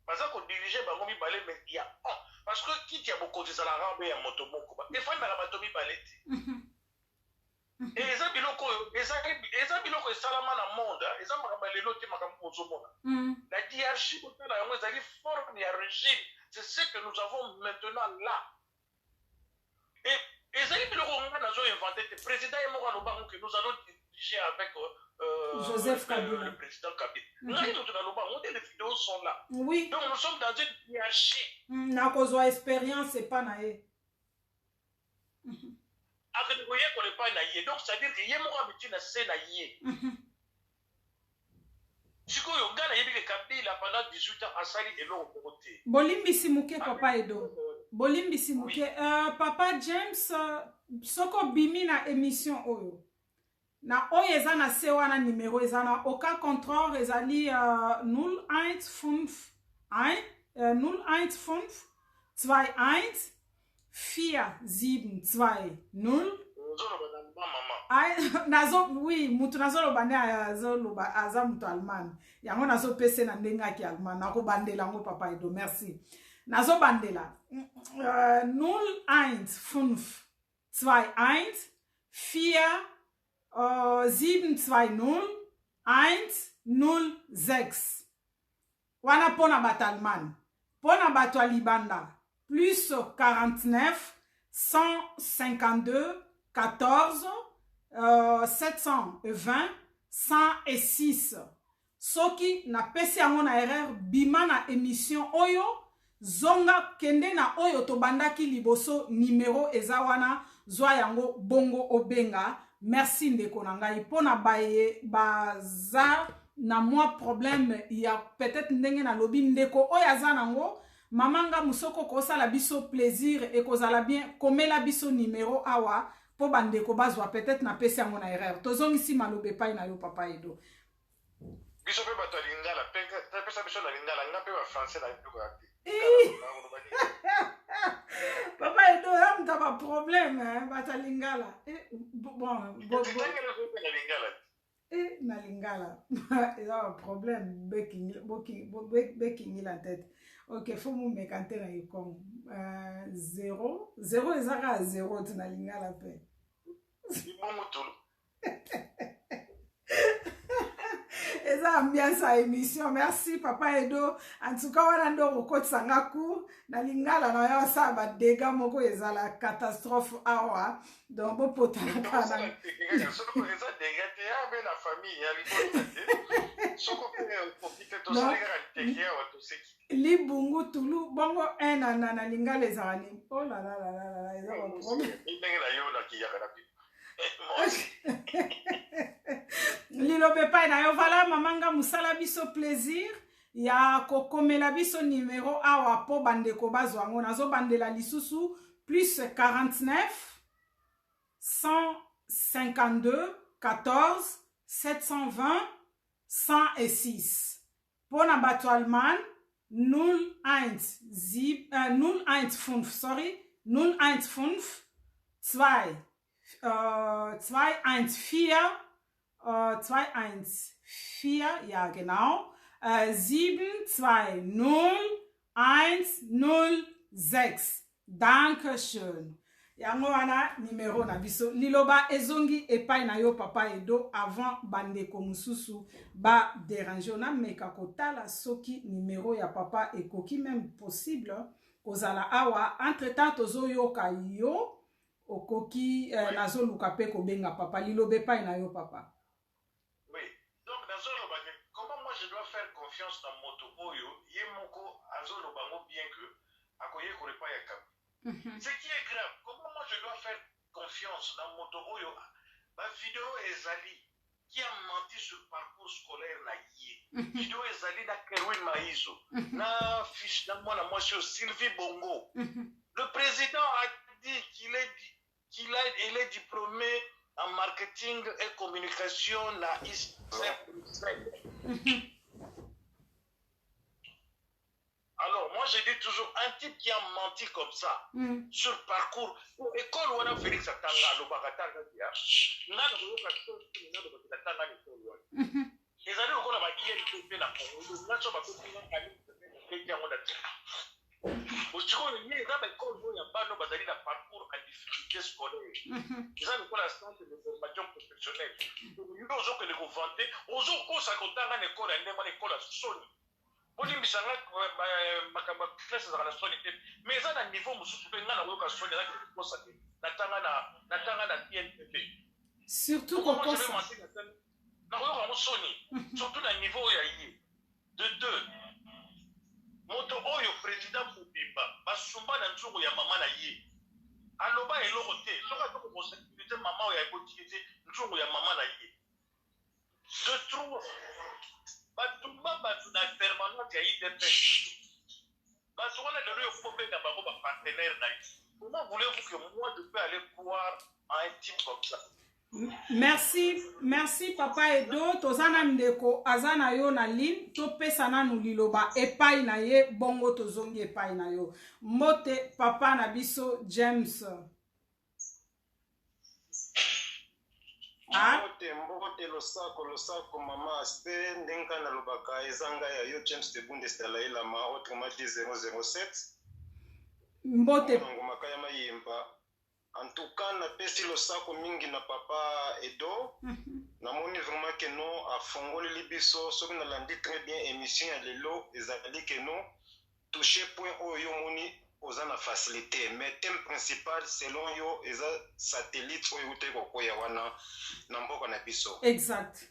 Parce qu'on dirigeait Bangomi Balé, mais il y a un. Parce que qui a beaucoup de salaires, il y a Motomoko. Des fois, il y a Matomi Balé. Et les abiloko, et Salaman à monde, les abiloko, la hiérarchie, la forme et régime. C'est ce que nous avons maintenant là. Et Et ça, nous avons inventé le président que nous allons diriger avec Joseph Kabila. Le président Kabila. Les vidéos sont là. Oui. Donc nous sommes dans une hiérarchie. Na kozwa expérience, c'est pas naé. Donc c'est-à-dire que Yemo habitué na se na yé. Siko yo gana yebi ke Kabila pendant 18 ans asali et l'eau côté. Bolimbi simuke papa Edo. Bolimbi simuke papa James soko bimi na émission oyo. Na oyo eza na se wana numéro eza na au cas contraire ezali 015 015 21 472 nazo oui mutu nazo bande aza mutu allemand yango nazo pese na ndenga ki allemand nako bandela ngo papa Edo merci nazo bandela 015 21 720 106 wana pona batalman pona bato libanda plus 49 152 14 720 106 soki na pesi yango na erreur bima na émission oyo zonga kende na oyo tobandaki liboso numéro eza wana zwa yango bongo obenga merci ndeko na ngai pona baye baza na moi problème ya peut-être ndenge na lobi ndeko oyo aza nango mamanga musoko kosala biso plaisir et kozala bien komela biso numéro awa po bandeko bazwa peut-être na pesi yango na erreur tozongisi malobe pai na yo papa Edo biso pe bato lingala pe pesa biso na lingala nga pe ba français na yo ati papa Edo amta ba problème bata lingala na lingala eza un problème beking la tête. Ok, faut me mécanter na yikong 0 ezaka 0 tina lingala pe eza ambiance à émission merci papa Edo en tout cas wana ndo okotisa nga ku na lingala na yo sa ba dégâts moko ezala catastrophe awa donc bo potana kana libungu tulu bongo na lingala ezala ni oh la la la la eza ba problème lilobe pai na yo vala mamanga musala biso plaisir ya kokomela biso numéro awa po bandeko bazwa ngo nazo bandela lisusu plus 49 152 14 720 106 pona bato allemand 015 sorry 015 2 214 ja genau 720 Dankeschön yango wana numéro na biso liloba ezongi epai na yo papa Edo avant bandeko mususu ba déranger na meka kotala soki numéro ya papa ekoki même possible kozala awa entre temps tozoyoka yo okoki nazoluka pe kobenga papa lilobe epai na yo papa. Oui, donc nazoloba comment moi je dois faire confiance dans moto oyo yemoko azoloba ngo bien que akoye korepa ya kap. Ce qui est grave, comment moi je dois faire confiance dans moto oyo ba vidéo ezali qui a menti sur le parcours scolaire na yé. Vidéo ezali na Kerwin Maizo, na fiche na moi Sylvie Bongo. Le président a dit qu'il est diplômé en marketing et communication à Alors, moi, je dis toujours, un type qui a menti comme ça, sur parcours, école, on a Félix Atanga, le Bagatanga, les années où on a dit, il y a un parcours en difficulté scolaire. Ils ont le centre de formation professionnelle. Ils ont vanté. Ils ont une école à Sony. olimbisa nga makambo classe ezaka na soni te mais eza na niveau mosusu mpe nga nakoyoka soni ezaki kokosa te natanga na INPP surtout kokosa nakoyoka yango soni surtout na niveau oyo ya ye de deux moto oyo président mobimba basumba na nzungu ya mama na ye aloba eloko te soki atoko kosécurité mama oyo akotikite nzungu ya mama na ye je trouve batumba bato na permanente ya IDP bato wana lelo yo kobenga bango bapartenaire na ye. Comment voulez-vous que moi je peux aller croire à un type comme ça? Merci papa Edo tozana ndeko azana yo na ligne topesa nanu liloba epai na ye bongo tozongi epai na yo mbote papa na biso James. Mbote losako mama aspe ndenga na lobaka ezanga ya yo James de Bundestala ma autrement dit 007 mbote ngomaka ya mayemba. En tout cas na pesi losako mingi na papa Edo namoni vraiment que non afongoli libiso soki na landi très bien émission ya lelo ezali que non toucher point oyo moni oza na facilité mais thème principal selon yo eza satellite oyo ute kokoya wana na mboka na biso. Exact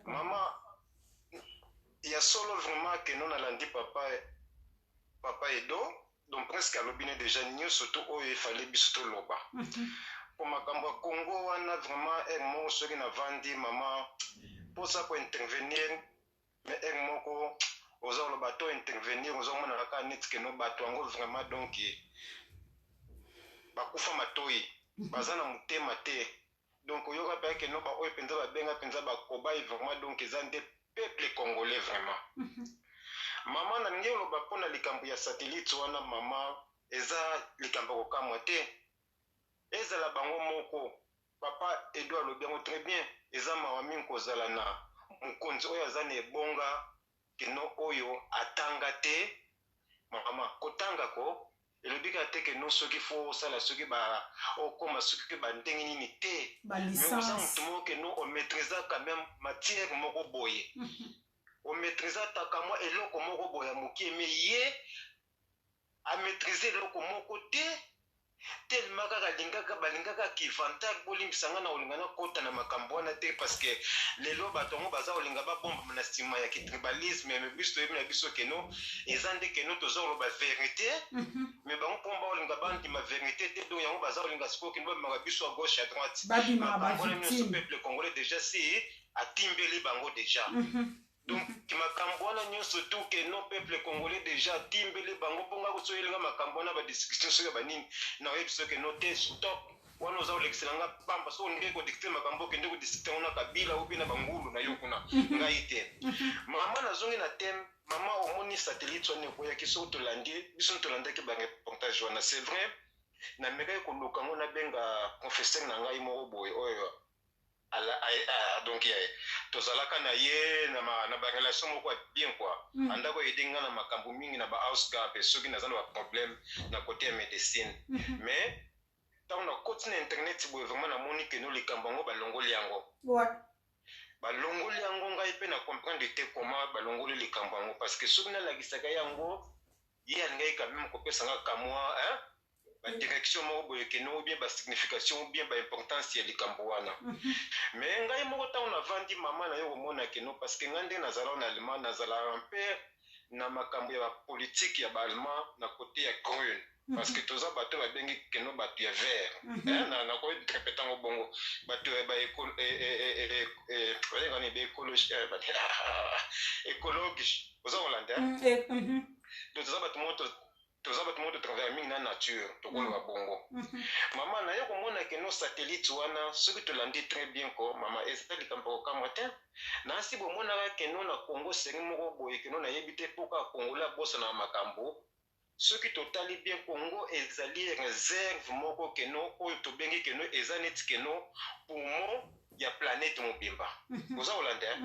mama ya solo vraiment que non alandi papa Edo donc presque alobine déjà nyonso to oyo efale biso toloba po makambo ya Congo wana vraiment moko soki na vandi mama posa ko intervenir mais moko oza oloba to intervenir ozomona kaka neti ke no bato yango vraiment donc bakufa matoi baza na motema te donc oyoka mpe ke no baoyo mpenza babenga mpenza bakobai vraiment donc eza nde peuple congolais vraiment. Mama na ndenge oloba mpona likambo ya satellite wana mama eza likambo kokamwa te ezala bango moko papa Edo alobi yango très bien eza mawa mingi kozala na mokonzi oyo aza na ebonga keno oyo atanga te mama kotanga ko elobi kaka te keno soki fo osala soki okoma soki bandenge nini te mais oza motu moko keno omaîtrise quand même matière moko boye on maîtrise takamwa eloko moko boya mokie mais ye a maîtriser eloko moko te tellement kaka balingaka kivantage bolimbisanga na olingana kota na makambo wana te parce que lelo bato yango baza olinga babomba na nsima ya kitribalisme mais biso toyebi na biso keno eza nde keno toza oloba vérité mais bango mpo baolinga bandima vérité te donc yango baza olinga sikoyo keno babimaka biso à gauche à droite makambo nyonso peuple congolais déjà si atimbeli bango déjà donc makambo wana nyonso tu ke no peuple congolais déjà timbeli bango mponga kosoyelinga makambo wana badiscussion soki ya banini na oyebi soki no te stop wana oza olekisela pamba so olingi kodikte makambo okende kodiscute yango na kabila obi na bangulu na yo kuna ngai te mama nazongi na teme mama omoni satellite wana ekoyaki soki tolandi biso tolandaki bareportage wana c'est vrai namekaki koluka yango nabenga professeur na ngai moko boye oyo donc tozalaka na ye na barelation moko ya bien quoi andako ede nga na makambo mingi na baousgap soki naza na baproblème na côté ya médecine mais ntango nakoti na internet boye vraiment namoni keno likambo yango balongoli yango balongoli yango ngai mpe na comprendre te comment balongoli likambo yango parce que soki nalakisaka yango ye alingai quand même kopesanga kamwa direction moko boye keno ou bien signification ou bien importance ya likambo wana mais ngai moko ntango navandi mama na yo komona keno parce que ngai nde nazala na allemand nazala mpe na makambo ya bapolitike ya baallemand na côté ya grune parce que toza bato babengi keno bato ya vert nakointerprete yango bongo bato ya écologie oza kolanda donc toza bato moto travers mingi na nature tokoloba bongo mama na yo komona keno satellite wana soki tolandi très bien ko mama eza likambo kokamwa te nasi bomonaka keno na Congo seri moko boye keno nayebi te mpoka kongola bosana na makambo soki totali bien Congo ezali réserve moko keno oyo tobengi keno eza neti keno poumon ya planète mobimba oza kolanda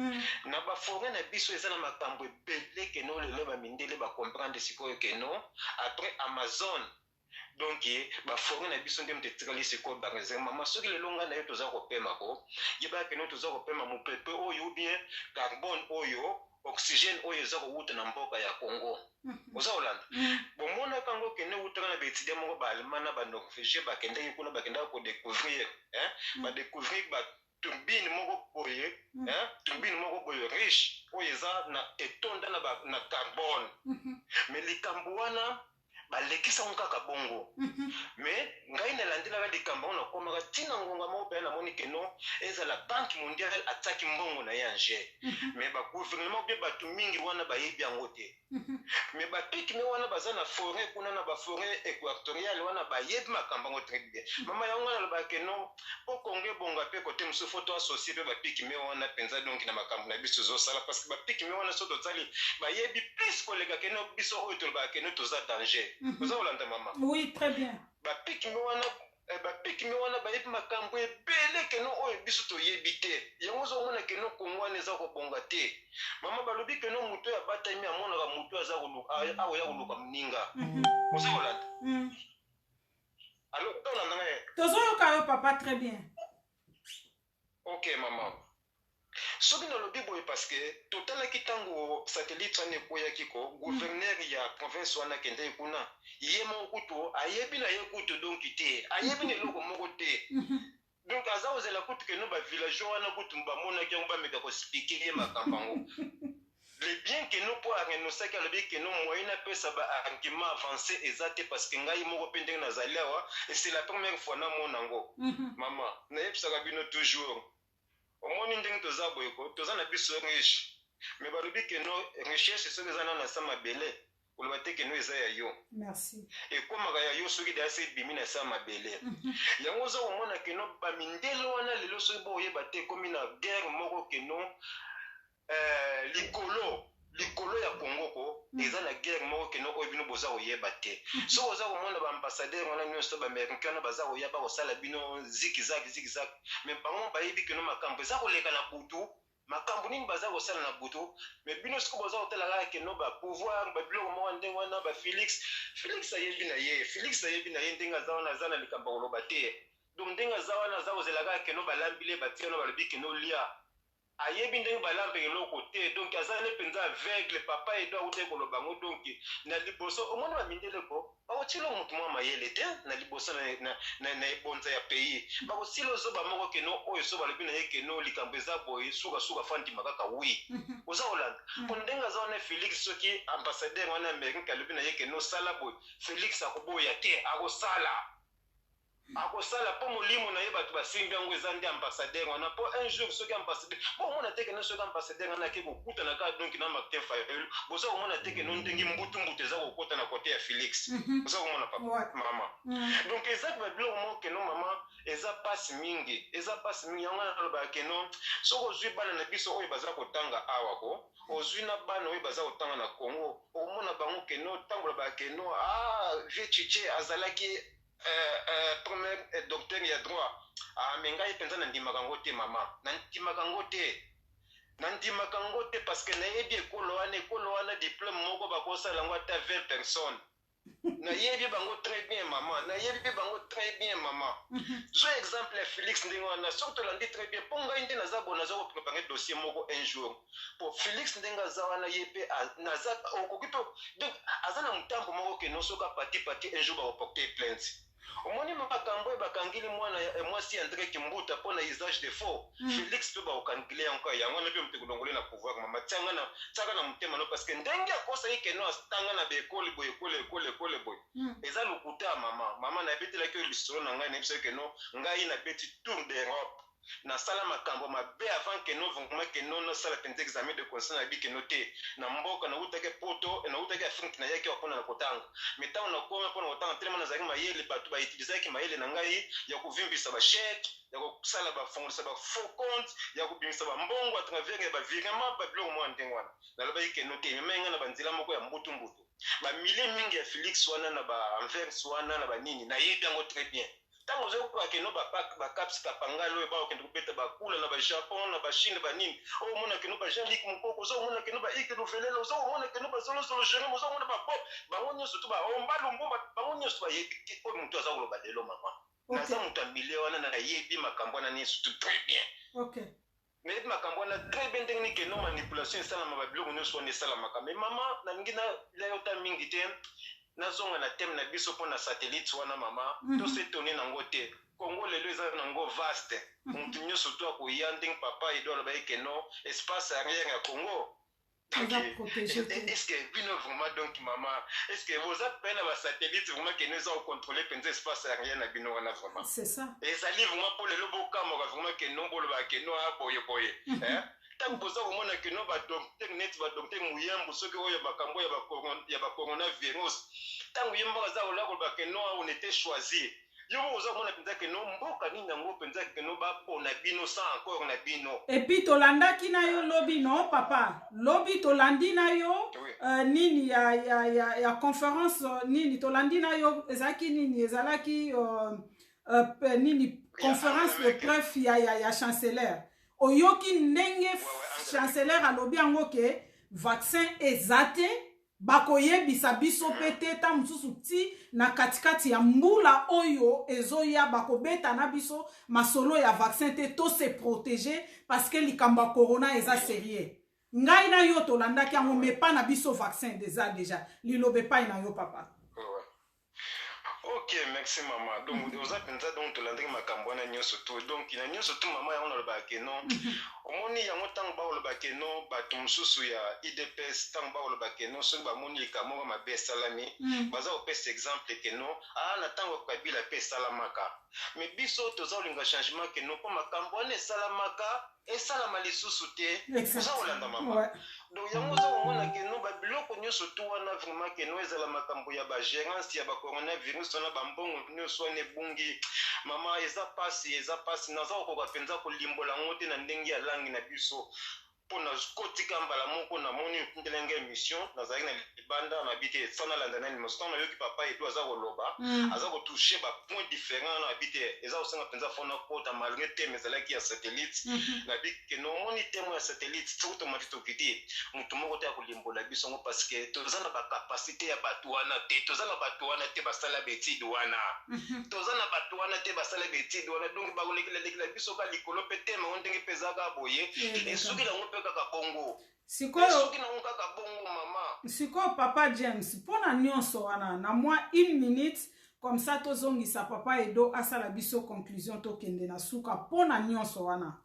na baforêt na biso eza na makambo ebele keno lelo bamindele bacomprendre sikoyo keno après Amazon donc baforêt na biso nde moto etikali sikoyo bareserve mama soki lelo ngai na yo toza kopema ko yebaka keno toza kopema mopepe oyo ou bien carbone oyo oxygène oyo eza kowuta na mboka ya Congo oza kolanda bomona kango kende wutaka na baétudia moko baallemand na banorvégien bakendaki kuna bakendaka kodécouvrir badécouvrir baturbine moko boye riche oyo eza na etonda na carbone mais likambo wana balekisa ngo kaka bongo mais ngai nalandelaka likambo ngo nakomaka ntina ngonga moko mpe namoni keno ezala banque mondiale ataki mbongo na ye ange mais bagouvernement mpe bato mingi wana bayebi yango te mais bapikime wana baza na forêt kuna na baforêt équatoriale wana bayebi makambo yango très bien mama yango wana alobaka keno mpo kongo ebonga mpe kote mosusu fo to associe mpe bapikime wana mpenza donk na makambo na biso ezosala parce que bapikime wana so tozali bayebi plus koleka keno biso oyo tolobaka keno toza danger oza kolanda mama oui très bien bapikime wana bayebi makambo ebele keno oyo biso toyebi te yango ozomona keno kongo wana eza kobonga te mama balobi keno moto oyo abatami amonaka moto awa ya koluka moninga oza kolanda alo tolandanga ye tozoyoka yo papa très bien ok mama soki nalobi boye parce que totalaki ntango satellite wana ekweyaki ko gouverneur ya province wana akendeki kuna ye moko kutu ayebi na ye kutu donki te ayebi na eloko moko te donc aza kozela kutu keno bavillageois wana kutu bamonaki yango bameka kospike ye makambo yango le bien keno mpo arenosaki alobi keno moyen apesa baargument avancé eza te parce que ngai moko mpe ndenge nazali awa et c'est la première fois namona yango mama nayebisaka bino toujours omoni ndenge toza boye ko toza na biso riche mais balobi keno richesse soki eza nano asa mabele oloba te keno eza ya yo ekomaka ya yo soki daya se ebimi na esa mabele yango oza komona keno bamindele wana lelo soki boyeba te ekomi na guerre moko keno likolo ya Congo ko eza na guerre moko keno oyo bino boza koyeba te soki oza komona baambassadeur wana nyonso baaméricain wana baza koyeba kosala bino zikizak mais bango bayebi keno makambo eza koleka na butu makambo nini baza kosala na butu mais bino soki boza kotala kaka keno bapouvoir babiloko moko ndenge wana Félix ayebi na ye ndenge aza wana aza na likambo koloba te donc ndenge aza wana aza kozela kaka keno balambile batia wana balobi keno lia ayebi ndenge balambe eloko te donc azali mpenza aveugle papa edo awute koloba ngo donc na liboso omoni bamindele ko bakotila motu mwa mayele te na liboso na ebonza ya pays bakosila ozoba moko keno oyo so balobi na ye keno likambo eza boye sukasuka fandima kaka wi oza kolanda mpo ndenge aza wana Félix soki ambassadeur wana américain alobi na ye keno sala boye Félix akoboya te akosala mpo molimo na ye bato basimbi yango eza nde ambassadeur wana mpo un jour soki ambassadeur mpo omona te keno soki ambassadeur wana ake kokutana kaka donki na Martin Fayulu boza komona te keno ndenge mbutu eza kokota na kote ya Félix boza komona papa mama donc eza babiloko moko keno mama eza pasi mingi yango nalobaka keno soki ozwi bana na biso oyo baza kotanga awa ko ozwi na bana oyo baza kotanga na Congo omona bango keno ntango lobaka keno vie chiche azalaki premier docteur ya droit me ngai mpenza nandimaka ngo te mama nandimaka ngo te parce que nayebi ekolo wana diplôme moko bakosala yango ata 20 personnes nayebi bango très bien mama zo exemple ya Félix ndenge wana soki tolandi très bien mpo ngai nde naza koprépare dossier moko un jour po Félix ndenge aza wana ye mpe okoki mpe donc aza na motambo moko keno soki apati un jour bakoporte plainte omoni makambo oyo bakangili mwasi André Kimbuta mpo na usage de faux Félix mpe bakokangile yango yango na mpe moto ekolongole na pouvoir mama tiaka na motema no parce que ndenge akosaki keno atanga na baekole boye ekole boye eza lokuta ya mama nayebetelaki oyo lisolo na ngai nayebisaki keno ngai nabeti tour d'Europe nasala makambo mabe avant keno vraiment keno nasala mpenza examen de conscience nayebi keno te na mboka nautaki poto nautaki Afrique nayaki mpona na kotanga mais ntango nakoma mpona kotanga telema nazalaki mayele bato bautilisaki mayele na ngai ya kovimbisa basheke ya kosala bafongolisa bafaux compte ya kobimisa bambongo à travers ya bavirement babiloko moko ndenge wana nalobaki keno te mema ngai na banzela moko ya mbutu bamilie mingi ya Félix wana na baanvers wana na banini nayebi yango très bien ntango ozokoka keno bakaps kapangala oyo bakokende kobeta bakula na bajapon na bachine banini oyo omona keno bajean-luc mokoko ozokomona keno baike luvelela ozokomona keno bazolozolo jerem ozomona babob bango nyonso to baomba lumbumba bango nyonso bayebi oyo motu aza koloba lelo mama naza moto amilie wana nayebi makambo wana nyonso tout très bien mais makambo wana très bien ndenge nini no manipulation esalama babiloko nyonso wana esalamaka mais mama nalingi layota mingi te nazonga na teme na biso mpo na satellite wana mama tosetone nango te Congo lelo eza nango vaste motu nyonso to akoya ndenge papa edo aloba eke no espace arrière ya Congo. Est-ce que bino vraiment donc maman est-ce que vous appelez na satellite vraiment que nous avons contrôlé penza espace aérien na bino wana vraiment c'est ça et ça livre vraiment pour le lobo kamera vraiment que non boloba que no aboye boye hein tant boza komona que no ba docteur net ba docteur muyambu soki oyo bakambo ya ba coronavirus tant yemba za ola ko que no on était choisi. Et puis tolandaki na yo lobi non papa lobi tolandi na yo nini ya conférence nini tolandi na yo ezaki nini ezalaki nini conférence de presse ya chancelier oyoki ndenge chancelier alobi yango ke vaccin ezate bakoyebisa biso pete ta mususu ti na katikati ya mbula oyo ezoya bakobeta na biso masolo ya vaccin te to se protéger parce que likamba corona eza sérieux ngai na yo tolandaki yango me pa na biso vaccin déjà lilobe pa na yo papa. Ok, merci maman. Donc, vous avez pensé donc tu l'as dit ma cambona nyo surtout. Donc, il y a nyo surtout maman ya on le baké non. Omoni ya ngotang ba le baké non, ba tumsusu ya IDPS tang ba le baké non, so ba moni likamo ma be salami. Baza o pes exemple que non, na tango kabila pe salamaka. Mais biso toza linga changement que non pour ma cambona salamaka et salama lisusu te. Za olanda maman. Donc yango za omona que non ba biloko nyo surtout wana vraiment que non ezala makambo ya ba gérance ya ba coronavirus na bambongo nyonso ne bungi mama eza pasi naza kokapenza kolimbola ngote na ndenge ya langi na biso pona kotika mbala moko na moni ndelenge émission nazali na libanda na bite sana landa na limoston na yoki papa edo aza koloba aza ko toucher ba point différent na bite eza osenga penza fona kota malgré te mezalaki ya satellite na bite no moni temo ya satellite tout automatique kiti mutu moko te kolimbola biso ngo parce que toza na ba capacité ya batu wana te toza na batu wana te basala betide wana toza na batu wana te basala betide wana donc ba kolekela biso ka likolo pete ma ndenge pezaka boye et soki la siko papa James pona nyonso wana na moi 1 minute comme ça tozongisa papa edo asala biso conclusion to kende na suka pona nyonso wana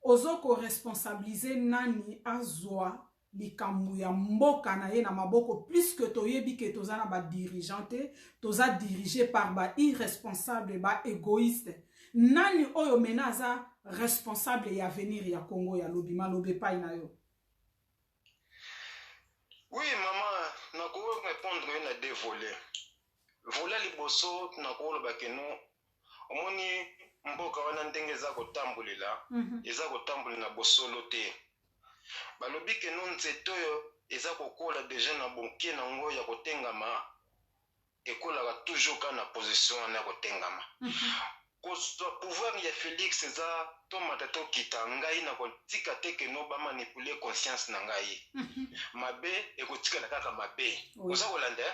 ozoko responsabiliser nani azwa likambu ya mboka na ye na maboko plus que toyebi ke toza na ba dirigeante toza dirigé par ba irresponsable ba égoïste nani oyo menaza responsable ya avenir ya Congo ya lobima lobe pa ina yo. Oui maman na ko répondre na deux volets. Vola liboso na ko loba keno omoni mboka wana ndenge za kotambulela eza kotambulela na bosolo te. Balobi keno nzeto yo eza kokola déjà na bonke na ngo ya kotengama ekola toujours kana position na kotengama. Pouvoir ya Félix eza to matato kita ngai na kotika te ke no ba manipuler conscience na ngai mabe ekotika na kaka mabe oza kolanda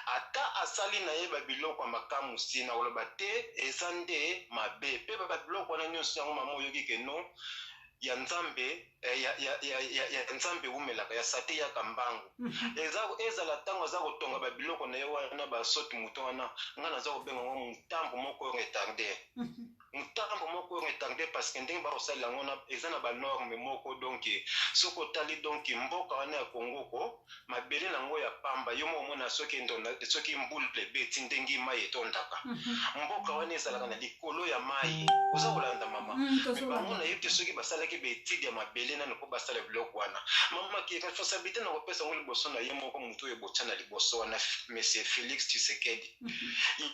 ata asali na ye ba biloko makamu si na koloba te ezande mabe pe ba biloko na nyonso yango mama yoki ke no ya nzambe ya nzambe umelaka ya sate ya kambangu ezala tango za kotonga ba biloko na ye wana ba soti muto wana ngana za kobenga ngo mutambo moko retardé mutambo moko retardé parce que ndenge ba osala ngona eza na ba norme moko donc soko tali donc mboka wana ya Congo ko mabele nango ya pamba yo mo mona soki ndonda soki mbule beti ndenge mai etondaka mboka wana ezala na likolo ya mai oza kolanda mama ba mona yete soki basala ke beti ya mabele na ko basala biloko wana mama ki responsabilité na kopesa ngoli boso na ye moko mutu ebotsana liboso wana monsieur Félix Tshisekedi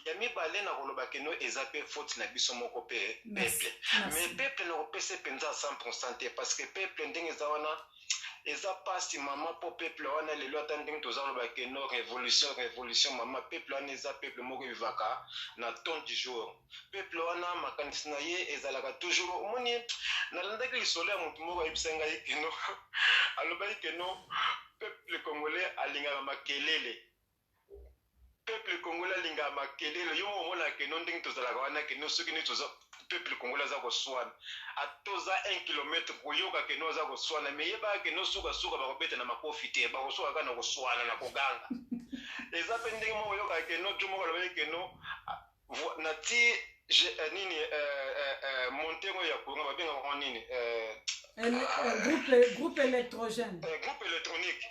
yami bale na koloba keno ezape faute na biso moko pe peuple mais peuple na kopesa penza 100% te parce que peuple ndenge za wana eza pasi mama po peuple wana lelo atandingi tozaloba keno révolution mama peuple wana eza peuple moko vivaka na ton du jour peuple wana makanisi na ye ezalaka toujours omoni nalandaki lisolo ya motu moko ayebisanga ye keno alobaki keno peuple congolais alingaka makelele peuple congolais alingaka makelele yo omona keno ndenge tozalaka wana keno soki nini peuple congolais aza koswana atoza 1 km koyoka ke no aza koswana me yeba ke no suka bakobeta na makofi te bakosuka kaka na koswana na koganga eza mpe ndenge moko oyoka ke no jo moko alobeli ke no na ti nini montengo ya courant babengaka nini groupe électrogène groupe électronique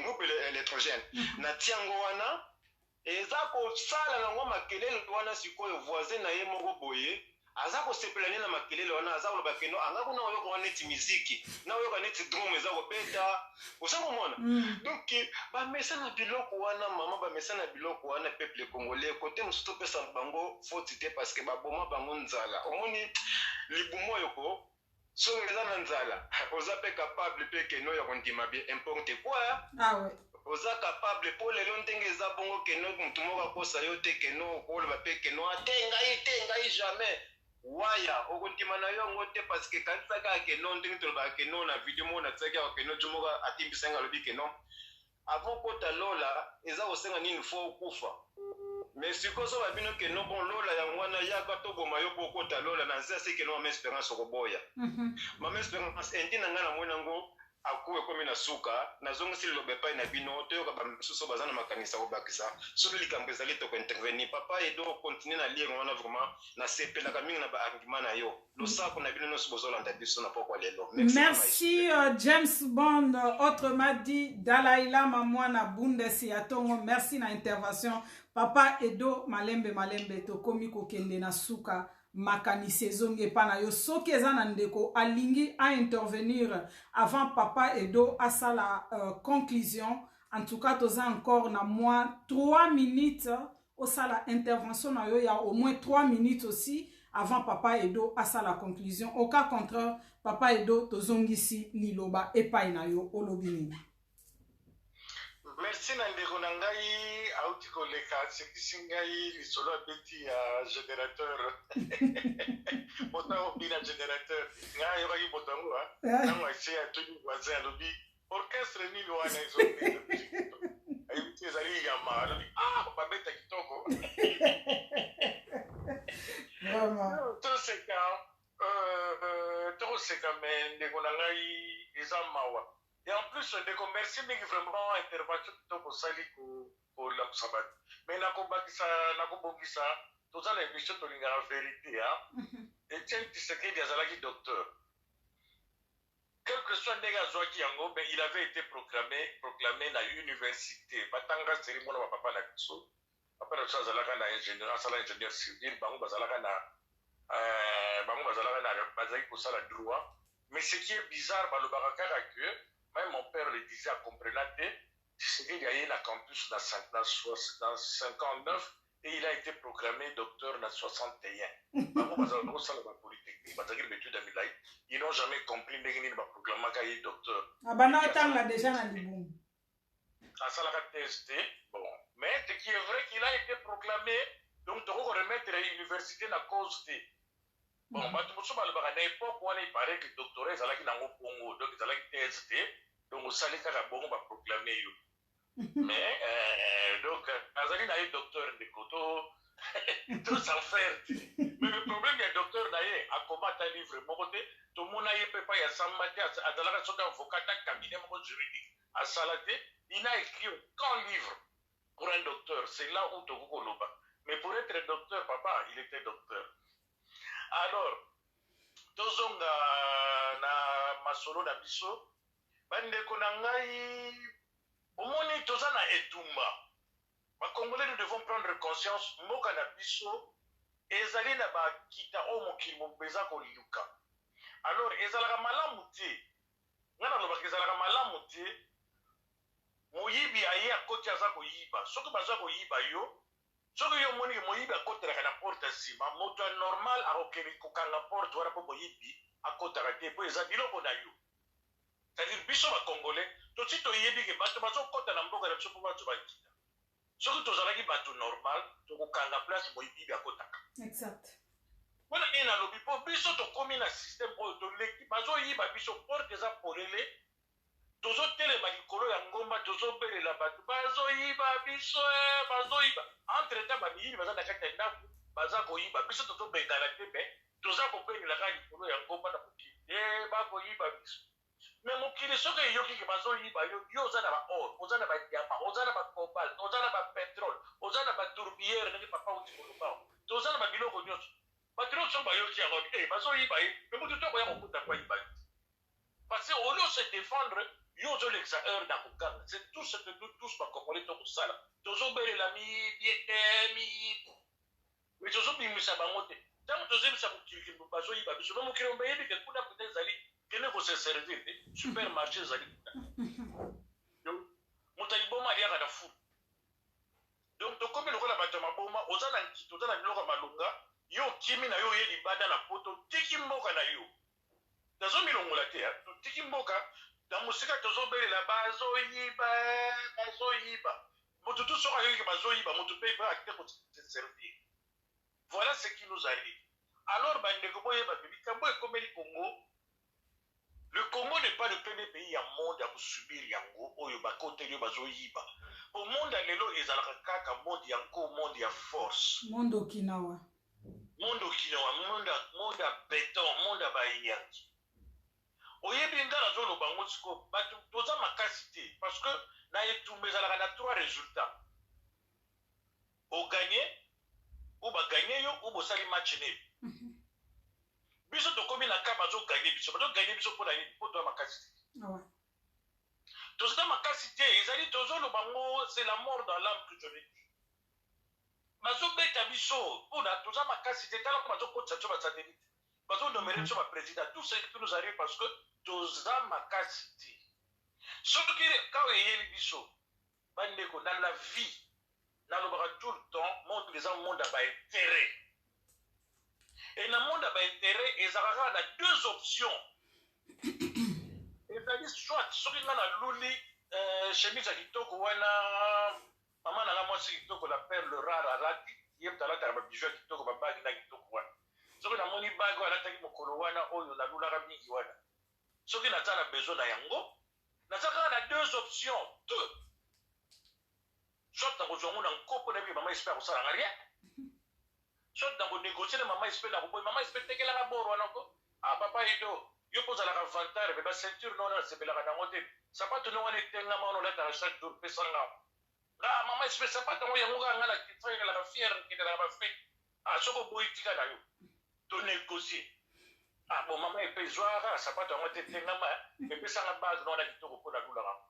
groupe électrogène na ti yango wana eza kosala nango makelele wana sikoyo voisin na ye moko boye aza kosepelani na makelele wana aza koloba keno anga kuna oyoka wana neti miziki na oyoka neti drum eza kobeta oza komona donc bamesa na biloko wana mama bamesa na biloko wana peuple congolais kote mosusu topesa bango faute te parce que baboma bango nzala omoni libumu oyo ko soki eza na nzala oza mpe capable mpe keno ya kondima bien importe quoi oza capable mpo lelo ndenge eza bongo keno motu moko akosa yo te keno okoloba mpe keno te ngai jamais waya okondima na yo yango te parce que kanisa kaka keno ndenge tolobaka keno na video moko natiaki awa keno jo moko atimbisanga alobi keno avant kota lola eza kosenga nini fo okufa mais sikoyo so babino keno bon lola yango wana yaka toboma yo mpo okota lola na nzela se keno mama espérance okoboya mama espérance endi na ngai na moi nango aku ekomi na suka nazongisi liloba epai na bino toyoka bamisusu baza na makanisa kobakisa soki likambo ezali tokointervenir papa edo continue na liengo wana vraiment nasepelaka mingi na baargument na yo losako na bino nyonso bozolanda biso na pokwa lelo merci James Bond autrement dit Dalai Lama mwana bundesi ya tongo merci na intervention papa edo malembe tokomi kokende na suka makanisi ezongi epa na yo soki eza na ndeko alingi a intervenir avant papa edo asala conclusion en tout cas toza encore na moins 3 minutes osala intervention na yo ya au moins 3 minutes aussi avant papa edo asala conclusion au cas contraire papa edo tozongisi liloba epai na yo olobi nini. Merci na ndeko na ngai auti koleka sekisi ngai lisolo abeti ya générateur bota obina générateur ngai yokaki bota yango nango asie atoni voisin alobi orchestre nini wana ezobina ayebiti ezali yama alobi babeta kitoko tokoseka me ndeko na ngai eza mawa. Et en plus, je remercie vraiment l'intervention de Kosali pour la sabat. Mais nakobongisa, tout ça l'émission de la vérité, et tiens, tu sais qu'il y a un docteur. Quel que soit le qui il avait été proclamé à l'université. Batanga cérémonie de papa Nakiso. Après le chose, ingénieur civil, Bango Bazalaka na droit. Mais ce qui est bizarre, le Barakara que même mon père le disait à Comprenate, il y a eu la campus dans 59 et il a été proclamé docteur dans 61. Ils n'ont jamais compris qu'il a proclamé qu'il est docteur. Déjà dans le boom. Bon. Mais ce qui est vrai qu'il a été proclamé, donc il faut remettre l'université à cause de. Bon, à l'époque où il paraît que le doctorat est allé dans le Congo, donc il est allé TST. Donc, on s'allait faire un bon proclamer. Mais, donc, Azali n'a eu docteur de Koto, tout ça faire. Mais le problème, il y a docteur d'ailleurs, à combattre un livre, mon côté, tout le monde n'a pas eu à s'embattre, à Dalaka, son avocat, cabinet juridique, à Salaté, il n'a écrit aucun livre pour un docteur. C'est là où Togo Loba. Mais pour être docteur, papa, il était docteur. Alors, Tozonga na Masolo na Biso, bandeko na ngai omoni toza na etumba bakongolais nous devons prendre conscience mboka na biso ezali na bakita oyo mokili mobeza koluka alors ezalaka malamu te nga nalobaka ezalaka malamu te moyibi aye akoti aza koyiba soki baza koyiba yo soki yo omoni moyibi akotelaka na porte nsima moto ya normal akokende kokanga porte wana mpo moyibi akotaka te mpo eza biloko na yo. C'est-à-dire, biso ba congolais, tout si to yebi ke bato bazo kota na mboka na biso po bato bakita. Soki tozalaki bato normal, tokokanga place moyibi akotaka. Exact. Wana ina lobi po biso tokomi na système oyo toleki bazo yiba biso porte eza polele. Tozo telema likolo ya ngomba tozo belela bato bazo yiba biso bazo yiba. Entre temps ba miyini baza na kati ya ndako baza koyiba biso tozobengana te me toza kobengelaka likolo yango mpona mokili bakoyiba biso me mokili soki eyokiki bazoyiba yo oza na baor oza na badiama oza na bacobalt oza na bapetrole oza na batourbiere ndenge papa uti koloba toza na babiloko nyonso bato nyonso bayoki yango bazoyiba ye me motu to koya kokuta koyiba yo parce que au lieu de se défendre yo ozolekisa heure na kokanga c'est tout ce que nous tous bakongole tokosala tozobelela miyibi ete miyibi me tozobimisa bango te ntango tozoyebisa mokili bazoyiba biso me mokili mbayebi ke kuna pete ezali kende kose servir te supermarché ezali kuna moto aliboma aliaka na fulu donc tokomi lokola bato ya maboma oza na nkito oza na biloko ya malonga yo okimi na yo oye libanda na poto tiki mboka na yo nazomilongola te totiki mboka na mosika tozobelela bazoyiba moto tu soki ayoki bazoyiba moto mpe akite koservir voilà ce qui nous arrive alors bandeko boyeba pe likambo ekomeli Congo. Le Congo n'est pas le premier pays au monde à subir yango oyo bakoteli yo bazoyiba au monde lelo ezalaka kaka monde yango monde ya force monde okinawa monde ya béton monde ya bayangi oyebi nga nazoloba ngo siko bato toza makasi te parce que na etumba ezalaka na 3 résultats oganye ou baganye yo ou bosali match nul biso tokomi na ka bazoganye biso mpona po toya makasi te toza makasi te ezali tozoloba ngo c'est la mort dans l'âme que je le dis bazobeta biso mpona toza makasi te tala ko bazokotisa biso basatellite bazonomere biso baprésident tout ce qui nous arrive parce que toza makasi te soki ka oyeli biso bandeko dans la vie nalobaka tout le temps monde eza monde ya baintérêt et na monde ya baintérêt ezalaka na 2 options ezali soit soki nga naluli chemise ya kitoko wana mama nanga mwasi kitoko la perle rare alati ye moto alataka babiju ya kitoko babagi na kitoko wana soki namoni bagi oyo alataki mokolo wana oyo nalulaka mingi wana soki naza na besoin na yango naza kaka na 2 options soit na kozwa ngo na nkopo na yebi mama espe akosalanga rien soit na konégocie na mama espe na koboyi mama espe tekelaka boro wana ko papa edo yo mpo ozalaka vantare me baceinture nona nasepelaka nango te sapato no wana etengama wana olataka chaque jour pesanga nga mama espe sapato yango yango kaka nga na kitrekelaka fiere kendelaka bafete soki oboyi tika na yo tonégocie bon mama epe zwaka sapato yango te etengama epesanga base no wana kitoko mpo nalulaka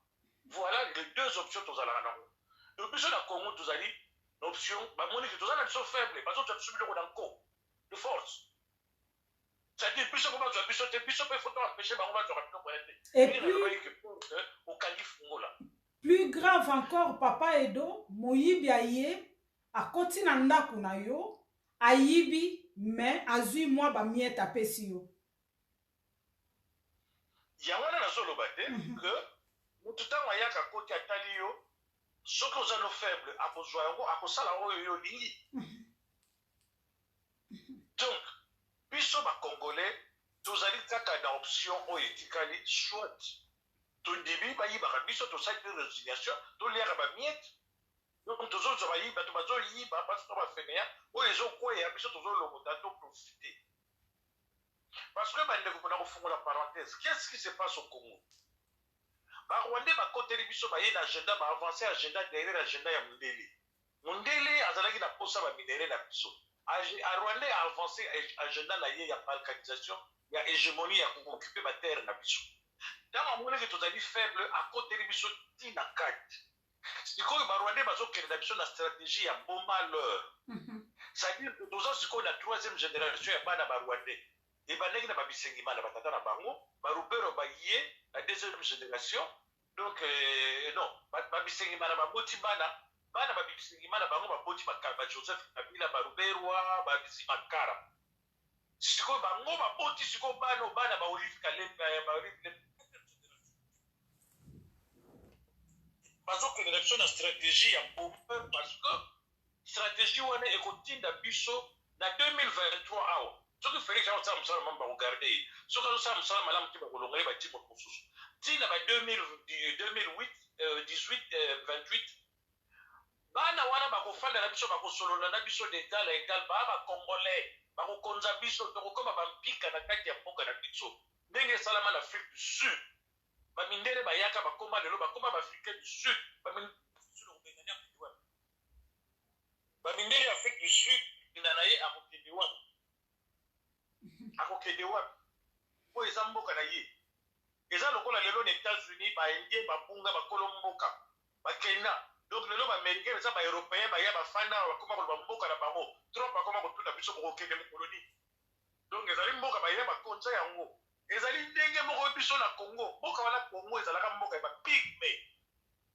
voilà les 2 options tozalaka nango donc biso na Congo tozali na option bamoni ke toza na biso faible bazozwa biso biloko na nko de force c'est-à-dire biso mpo bazwa biso te biso mpe foto empêche bango bazwaka biloko ya te okangi fungola plus grave encore papa Edo moyibi aye akoti na ndako na yo ayibi mais azwi mwa bamiete apesi yo yango wana nazoloba te ke motu ntango ayaka koti atali yo soki oza no faible akozwa yango akosala oyo yo olingi donc biso bacongolais tozali kaka na option oyo etikali soit tondimi bayibaka biso tosali te résignation toliaka bamiete donc tozozwa bayiba to bazoyiba basi to bafeneya oyo ezokweya biso tozolokota toprofite parce que bandeko mpona kofungola parenthèse qu'est-ce qui se passe au Congo barwandais bakoteli biso baye na agenda baavance agenda derrière agenda ya mondele azalaki na posa baminere na biso arwandais aavance agenda na ye ya balkanisation ya hégémonie ya kooccupe baterre na biso ntango amonaki tozali faible akoteli biso ntina kati sikoyo barwandais bazokende na biso na stratégie ya bon malheur c'est-à-dire toza sikoyo na 3e génération ya bana barwandais ebandeki na babisengima na batata na bango barubero baye la 2e génération donc non babisengima na baboti bana babisengima na bango baboti Joseph Kabila baruberwa babisimakara sikoyo bango baboti sikoyo bana ba Olive Kalemba bazokende na biso na stratégie ya bomber parce que stratégie wana ekotinda biso na 2023 awa soki Félix azosala mosala malamu bakogarde soki azosala mosala malamu te bakolongola ye batie moto mosusu ntina ba 2018 28 bana wana bakofanda na biso bakosolola na biso d'égal à égal baa bacongolais bakokonza biso tokokoma bampika na kati ya mboka na biso ndenge esalama na Afrique du Sud bamindele bayaka bakoma lelo bakoma baafricain du Sud bamindele ya Afrique du Sud na ye akokende wapi po eza mboka na ye eza lokola lelo na États-Unis baindien babunga bakolo mboka bakenda donc lelo baaméricain eza baeuropéen baya bafanda bakoma koloba mboka na bango trop bakoma kotuna biso bokokende mokoloni donc ezali mboka baya bakonza yango ezali ndenge moko biso na Congo mboka wana Congo ezalaka mboka ya bapigme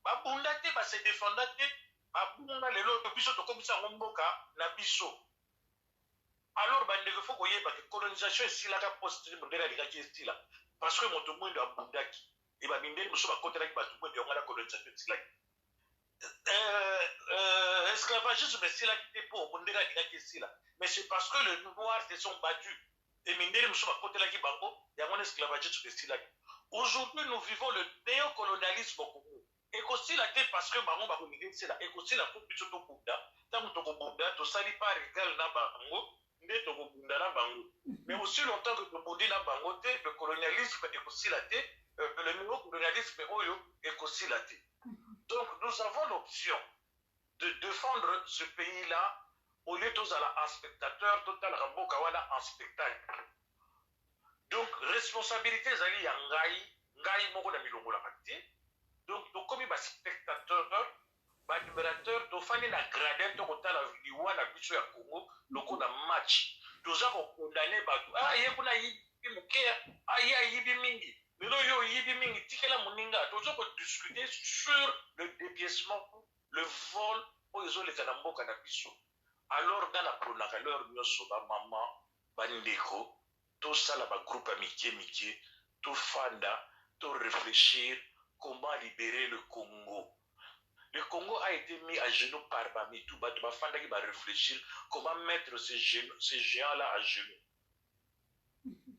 babunda te base défenda te babunga lelo biso tokomisa yango mboka na biso alors bandeko fo koyeba ke colonisation esilaka poste mondele alikaki esila parce que moto mwendo abundaki e bamindeli mosusu bakotelaki bato mwendo yango na colonisation esilaki esclavagisme esilaki te mpo mondele alikaki esila mais c'est parce que les noirs se sont battus et mindeli mosusu bakotelaki bango yango na esclavagisme esilaki aujourd'hui nous vivons le néocolonialisme au Congo ekosila te parce que bango bakolingi esila ekosila mpo biso tokunda ntango tokobunda tosali par égal na bango nde tokobunda na bango mais aussi longtemps que tobundi na bango te le colonialisme ekosila te le néocolonialisme oyo ekosila te donc nous avons l'option de défendre ce pays-là au lieu tozala un spectateur totalaka mboka wana en spectacle donc responsabilité ezali ya ngai moko na milongolaka te donc tokomi baspectateur badumerateur tofandi na gradin tokotala liwa na biso ya Congo lokola match toza kokondane bato ye kuna yibi mokeya ye ayibi mingi lelo yo oyibi mingi tikela moninga toza kodiscute sur le dépiècement le vol oyo ezoleka na mboka na biso alors nga na pronaka leur nyonso bamama bandeko tosala bagroupe ya mike tofanda réfléchir comment libérer le Congo. Le Congo a été mis à genoux par Bamitou, Bafanda qui va réfléchir comment mettre ces géants-là à genoux.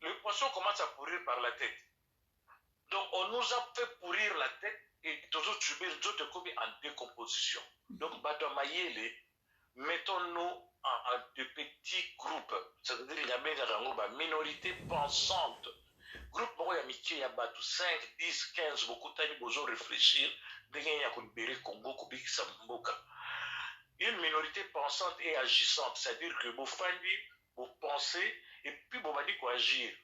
Le poisson commence à pourrir par la tête. Donc on nous a fait pourrir la tête et d'autres commis en décomposition. Donc Batomayele, mettons-nous en de petits groupes, c'est-à-dire il y a une minorité pensante. Groupe moko ya mike ya bato 5, 10, 15 bokutani bozo réfléchir ndenge ya kolibérer Congo kobikisa mboka. Une minorité pensante et agissante, c'est-à-dire que vous fandi, vous pensez et puis vous allez agir.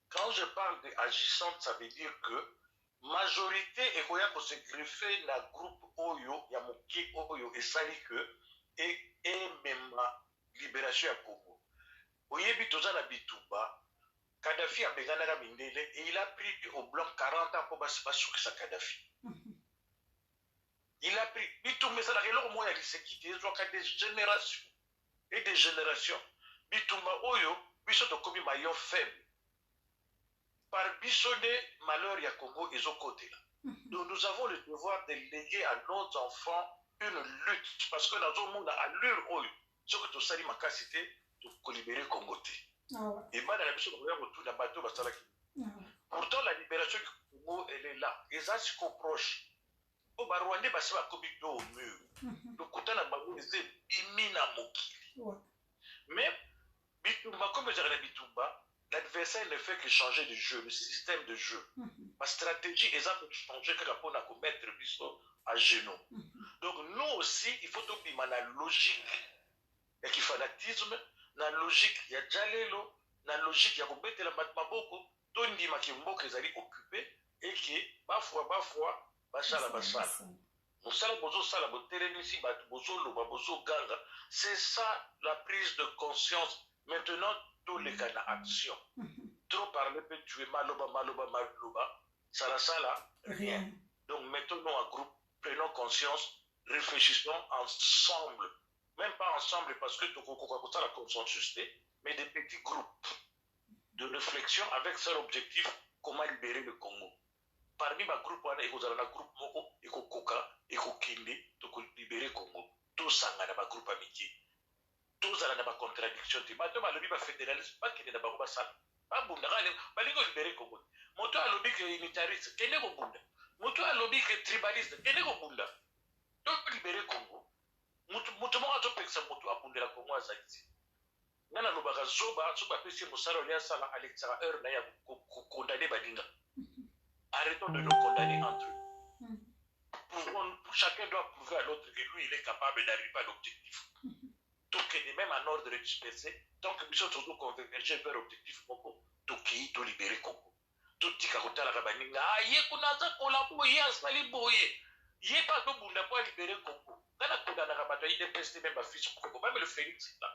Quand je parle d'agissante, ça veut dire que majorité est koya ko se greffer na groupe oyo ya moki oyo esali que et même libération ya Congo. Oyebi toza na bitumba Kadhafi a beganaka mindele et il a pris au blanc 40 ans pour basukisa Kadhafi. Il a pris bitumba ça la reloko moya lisekiti ezoka des générations et des générations. Bitumba oyo biso to komi maillon faible. Par bisonné malheur ya Congo ezokotela. Donc nous avons le devoir de léguer à nos enfants une lutte parce que dans un monde à allure oyo ce que to sali makasité to libérer Congo te. Et maintenant, la bateau pourtant, la libération du Congo, elle est là. Et ça, c'est qu'on proche. Au Rwandais, c'est un comité au mur. Le côté de la Bagou, c'est Bimina Mokili. Mais, comme je l'ai dit, l'adversaire ne fait que changer de jeu, le système de jeu. Ma stratégie est ça pour changer que la peau n'a qu'à mettre à genoux. Donc, nous aussi, il faut trouver la logique et qui fanatisme. Na logique ya jalelo na logique ya kobetela maboko to ndima ki mboka ezali occupé et que bafwa basala mosala bozo sala botelemisi bato bozo loba bozo ganga. C'est ça la prise de conscience. Maintenant tous les cas d'action. Trop parler peut tuer maloba sala rien. Donc mettons-nous en groupe, prenons conscience, réfléchissons ensemble. Même pas ensemble parce que tout la consensus, mais des petits groupes de réflexion avec seul objectif comment libérer le Congo. Parmi ma groupe, il y a un groupe Moko, il y a Koka, il y a Kinde, pour libérer le Congo. Tous ça, il y a un groupe amitié. Tous ça, il y a une contradiction. Maintenant, il y a un fédéralisme, pas qu'il y a un groupe ça. Pas bon, il y a libérer le Congo. Moto a lobby que unitariste, quel est le Bunda? Moto a lobby que tribaliste, quel est le Bunda? Donc libérer le Congo. mutu moko azopekisa motu abundela kongo azali te nga nalobaka zoba soki apesi mosala olia asala alekisaka heure na ye ya kokondane baninga. Arrêtons de nous condamner entre eux. Chacun doit prouver à l'autre que lui il est capable d'arriver à l'objectif. Donc même en ordre dispersé, tant que nous sommes convergés vers l'objectif Congo, Toki to libérer Congo. Totika kotala kabaninga ye kunaza kolabo ye asali boye. Ye pas to bunda pour libérer Congo. Dans la condamna kabato il dépeste même ba fils Congo, même le Félix là.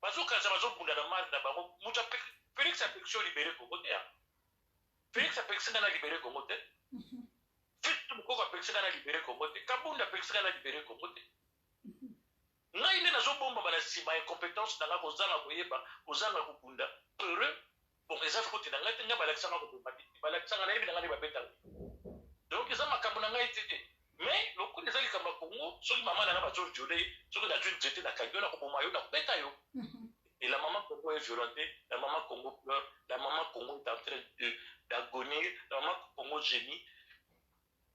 Bazo kaza bazo bunda na mal na bango, mucha Félix a péché libérer Congo. Félix a péché na libérer Congo. Félix moko a péché na libérer Congo. Kabunda péché na libérer Congo. Ngai nde nazobomba bana sima incompétence na nga kozanga koyeba kozanga kokunda heureux bon eza foti na ngai te nga balakisanga kobomba te balakisanga nayebi na ngai nde babetanga donc eza makambo na ngai te te mais lokola eza likambo ya kongo soki mama nanga bazoriole soki nazwi nzete na kangi yo na koboma yo na kobeta yo et la maman Congo est violentée, la maman Congo pleure, la maman Congo est en train d'agonir, la maman Congo gémit.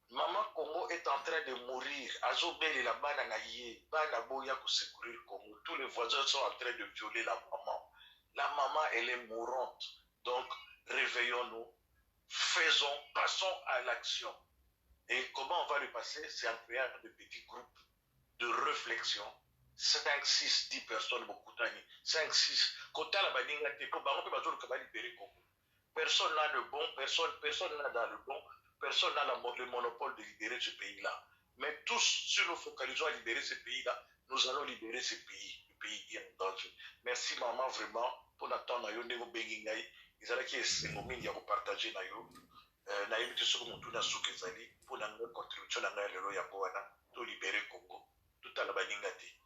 Maman Congo est en train de mourir. Azobel la bana naïe, bana boya pour secourir Congo. Tous les voisins sont en train de violer la maman. La maman, elle est mourante. Donc, réveillons-nous, passons à l'action. Et comment on va le passer? C'est en créant de petits groupes de réflexion. 5, 6, 10 personnes, beaucoup d'années. 5, 6. Quand la baninga te ko bango pe bazolo ka libérer Congo. Personne n'a le bon, personne n'a dans le bon. Personne n'a le monopole de libérer ce pays-là. Mais tous, si nous focalisons à libérer ce pays-là, nous allons libérer ce pays. Le pays est en danger. Merci maman vraiment pour attendre yo ndeko bengingai. Ils allaient qui est moment ya partager na yo. Na yebi te soko mutu na suke zali pour na contribution na lelo ya bwana to libérer Congo. Tout à la baninga te.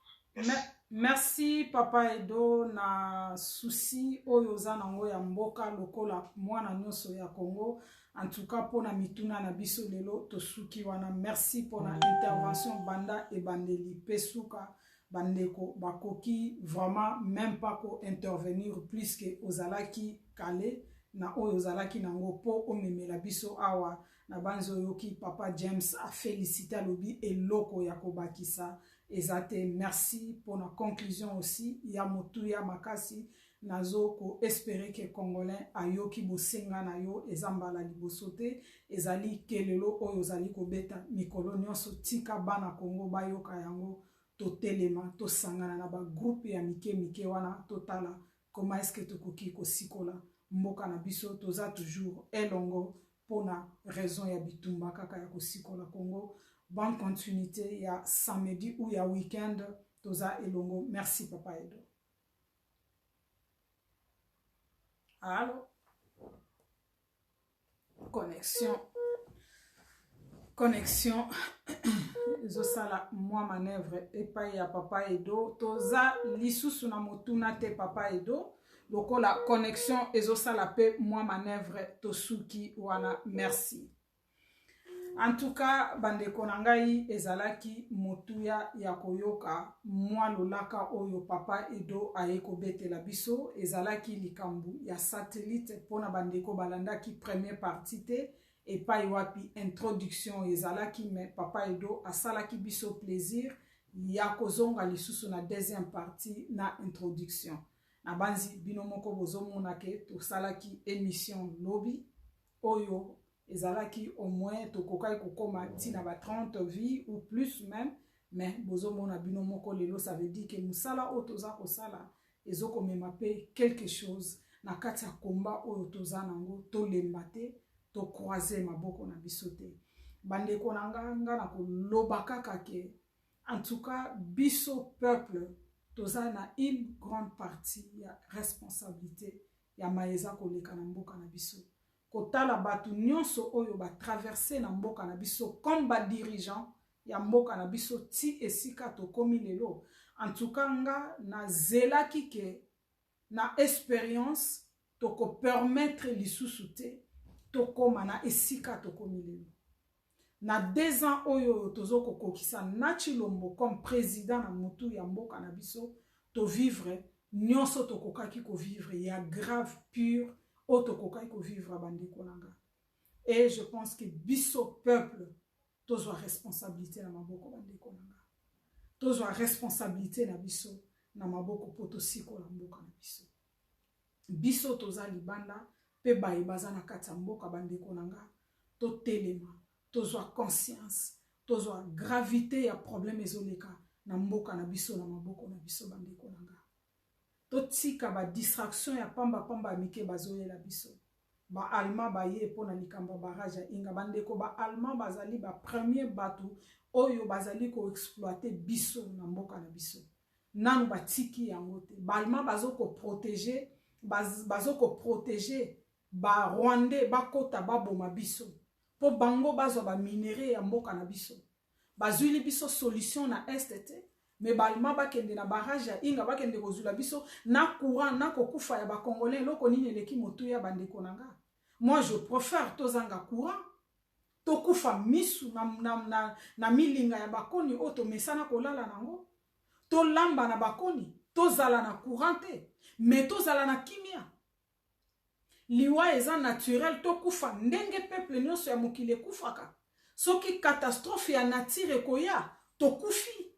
Merci Papa Edo na souci oyo za nango ya mboka lokola mwana nyonso ya Congo. En tout cas, pour na mituna na biso lelo tosuki wana. Merci pour la intervention banda et bandeli pesuka bandeko bakoki vraiment même pas ko intervenir plus que ozalaki kale na ozalaki nango po omemela biso awa na banzo yoki Papa James a félicité lobi et loko ya kobakisa ezate. Merci pour la conclusion aussi ya motuya makasi nazo ko espérer que Congolais ayoki bosenga na yo ezambala libosote ezali kelelo oyo zali ko beta mikolo nyonso tika bana Congo bayoka yango totelema tosangana na ba groupe ya mike wana totala comment est-ce que tokoki ko sikola mboka na biso toza toujours elongo pona raison ya bitumba kaka ya ko sikola Congo. Bonne continuité ya samedi ou ya weekend toza elongo. Merci Papa Edo. Allô? Connexion. Zosala moi manœuvre et pas ya Papa Edo. Toza lisusu na motuna te Papa Edo. Loko la connexion ezosala pe moi manœuvre tosuki wana. Merci. En tout cas, bandeko nangai ezalaki motuya ya koyoka mwa lolaka oyo Papa Edo aeko bete la biso ezalaki likambu ya satellite pona bandeko balandaki première partie te et pa wapi introduction ezalaki mais Papa Edo asalaki biso plaisir ya kozonga lisusu na deuxième partie na introduction na banzi bino moko bozomona ke tosalaki émission lobby oyo ezalaki au moins tokokai kokoma tina ba 30 vies ou plus même mais bozomona bino moko lelo ça veut dire que musala o toza ko sala ezoko mema pe quelque chose na kati ya komba oyo toza nango to lembate to croiser maboko na bisote bandeko nanga na ko lobaka kake en tout cas biso peuple toza na une grande partie ya responsabilité ya maeza koleka na mboka na biso kotala batu nyonso oyo ba traverser na mboka na biso comme ba dirigeant ya mboka na biso ti esika to komi lelo. En tout cas nga na zelaki ke na expérience to ko permettre lisusu te to koma na esika to komi lelo. Na 2 ans oyo tozo ko kokisa na Chilombo comme président na mutu ya mboka na biso to vivre nyonso to kokaki ko vivre ya grave pur autokokai ko vivre bandeko nanga. Et je pense que biso peuple tozo responsabilité na maboko bandeko nanga. tozwa responsabilité na biso na maboko po tosikola mboka na biso. Biso toza libanda pe baye baza na kati ya mboka bandeko na nga totelema tozwa conscience tozwa gravité ya problème ezoleka na mboka na biso na maboko na biso bandeko na nga. Totika ba distraction ya pamba ya mike bazoyela biso. Ba alma baye pona likamba barrage ya inga bandeko ba alma bazali ba premier batu oyo bazali ko exploiter biso na mboka na biso. Nanu batiki yango te. Ba alma bazoko protéger ba Rwandais bakota baboma biso. Po bango bazwa ba minéraux ya mboka na biso. Bazwili biso solution na STT. Mais balma bakende na barrage ya inga bakende kozula biso na courant na kokufa ya ba congolais loko nini eleki motu ya bandeko nanga. Moi je préfère tozanga courant tokufa misu na milinga ya bakoni oto mesana kolala nango to lamba na bakoni tozala na courant te mais tozala na kimia liwa eza naturel tokufa ndenge peuple nyonso ya mokili kufaka soki catastrophe ya nature koya tokufi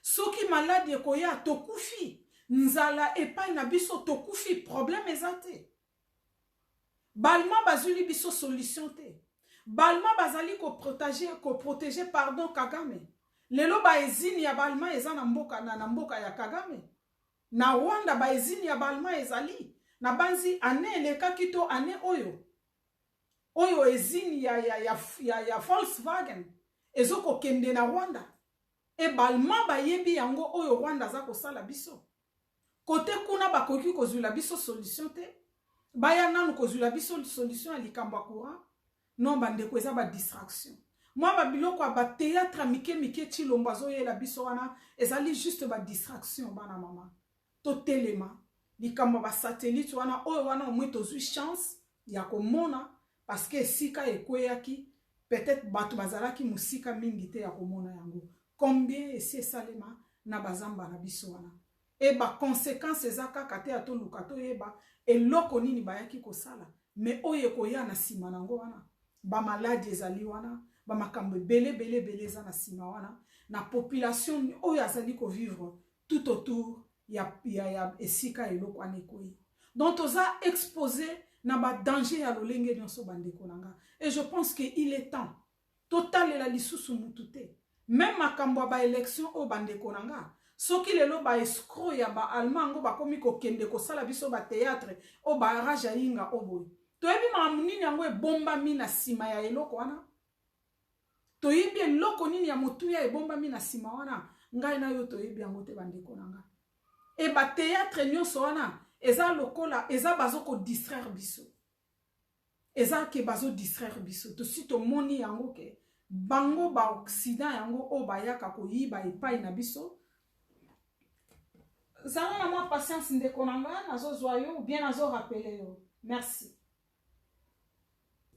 soki maladi ekoya tokufi nzala epai na biso tokufi problème ezate balma bazuli biso solution te balma bazali ko protéger pardon Kagame lelo ba ezini ya balma eza na mboka ya Kagame na Rwanda ba ezini ya balma ezali na banzi ane elekaki to ane oyo ezini ya Volkswagen ezoko kende na Rwanda e balma bayebi yango oyo Rwanda za kosala biso kote kuna bakoki kozula biso solution te baya nanu kozula biso solution ya likamba courant non bandeko eza ba distraction moi ba biloko ba théâtre mike Chilombo azoyela biso wana ezali juste ba distraction bana mama to telema likamba ba satellite wana oyo wana omwe tozwi chance ya komona parce que sika ekweyaki peut-être batu bazalaki musika mingi te ya komona yango. Combien esi salema na bazamba na biso wana e ba conséquences ezaka kate ato lukato yeba eloko nini bayaki kosala mais oye koya na sima nango wana ba maladie ezali wana ba makambo bele za na sima wana na population oyo azali ko vivre tout autour ya esika eloko wana ekoyi donc oza exposé na ba danger ya lolenge nyonso bandeko nanga et je pense que il est temps total la lisusu mutute. Même makambo ba élection o bandeko nanga soki lelo ba escroc ya ba almango ba komi ko kende ko sala biso ba théâtre o ba raja inga oboy toyebi makambo nini yango ebomba mi na sima ya eloko wana toyebi eloko nini ya motu ya ebomba mi na sima wana ngai na yo toyebi yango te bandeko nanga e ba théâtre nyonso wana eza lokola eza bazoko distraire biso eza ke bazo distraire biso to si to moni yango ke bango ba Occident yango o bayaka koyiba epai na biso zala na mwa patience ndeko nanga nazo zwa yo ou bien nazo rappeler yo merci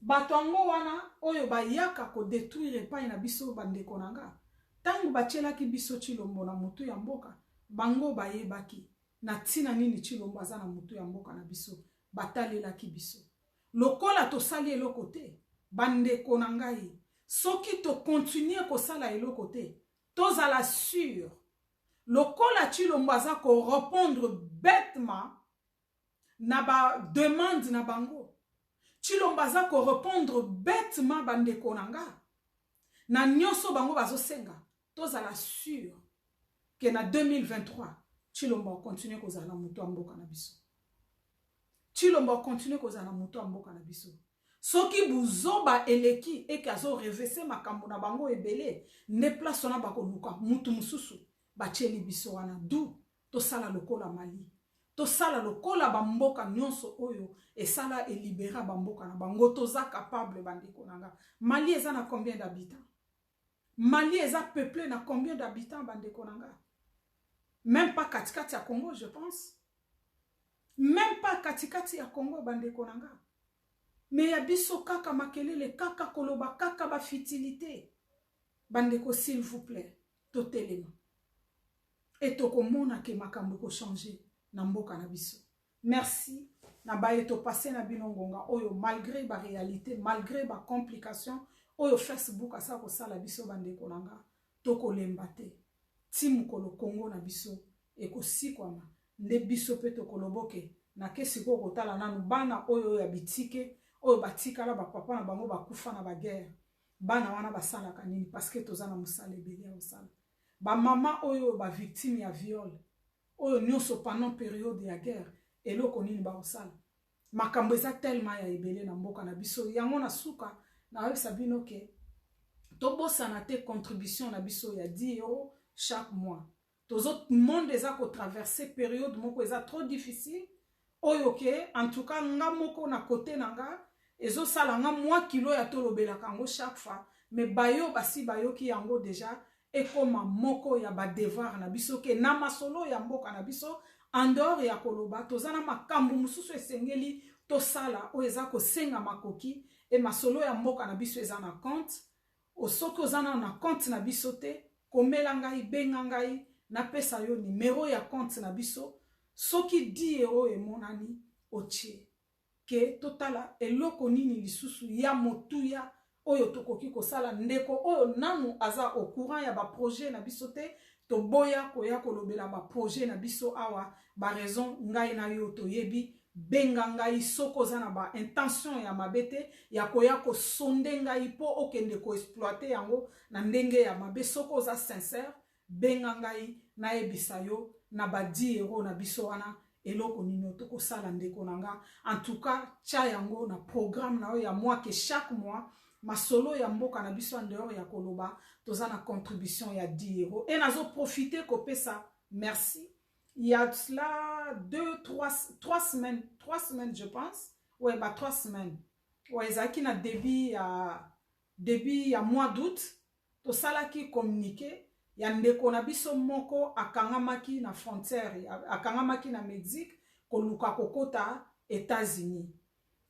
bato yango wana oyo bayaka ko détruire epai na biso bandeko nanga tangu bachelaki biso Chilombo na mutu ya mboka bango bayebaki na tina nini Chilombo aza na mutu ya mboka na biso batalelaki biso lokola tosali eloko te bandeko nangai soki to continuer kosala eloko te tozala sûr lokola Chilombo aza ko répondre bêtement na ba demande na bango Chilombo aza ko répondre bêtement bandeko nanga na nyonso bango bazosenga tozala sûr que na 2023 Chilombo continue kozala mutu ya mboka na biso Chilombo continue kozala mutu ya mboka na biso soki buzoba eleki eke azo revese makambo na bango ebele ne place wana bakoluka mutu mususu bacheli biso wana du tosala lokola Mali tosala lokola bamboka nyonso oyo esala elibera bamboka na bango toza capable bandeko nanga. Mali eza na combien d'habitants? Mali eza peuplé na combien d'habitants bandeko nanga? Même pas katikati ya Congo je pense. Même pas katikati ya Congo bandeko nanga. Mais ya biso kaka makelele kaka koloba kaka ba futilité. Bandeko s'il vous plaît, totelema. Et tokomona ke makambo ko changer na mboka na biso. Merci. Na baye to passer na binongonga oyo malgré ba réalité, malgré ba complication oyo Facebook asa ko sala biso bandeko nanga tokolemba te. ti mokolo Congo na biso ekosikwama nde biso pe tokoloboke na kesi ko kotala nanu bana oyo ya bitike oyo batikala bapapa na bango bakufa na baguerre bana wana basalaka nini parce que toza na mosala ebele ya kosala bamama oyo bavictime ya viol oyo nyonso pendant période ya guerre eloko nini bakosala makambo eza tellement ya ebele na mboka na biso yango na suka nayosa bino ke tobosana te contribution na biso ya 10 € chaque mois tozo monde eza ko traverser période moko eza trop difficile oyo ke en tout cas nga moko na côté nanga ezo sala nga mwa kilo ya tolobela kango chaque fois mais bayo basi bayoki yango déjà ekoma moko ya ba devoir na biso ke na masolo ya mboka na biso en dehors ya koloba tozana makambo mususu esengeli tosala oyo eza kosenga makoki e masolo ya mboka na biso eza na compte osoki ozana na compte na biso te komela ngai benga ngai napesa yo numero ya compte na biso soki 10 € emonani otie ke totala eloko nini lisusu ya motuya oyo tokoki kosala ndeko oyo nanu aza au courant ya ba projet na biso te toboya koya kolobela ba projet na biso awa ba raison ngai na yo toyebi benga ngai soko za na ba intention ya mabete ya koya ko sonde ngai po okende ko exploiter yango na ndenge ya mabe soko za sincère benga ngai na ebisa yo na ba 10 € na biso wana eloko nini tokosala ndeko nanga en tout cas tia yango na programme na yo ya mois que chaque mois masolo ya mboka na biso en dehors ya koloba toza na contribution ya 10 € et nazo profiter kopesa merci il y a cela 3 semaines je pense ouais bah 3 semaines ouais ezaki na début ya mois d'août to salaki communiqué ya ndeko na biso moko akangamaki na frontière akangamaki na Mexique koluka kokota États-Unis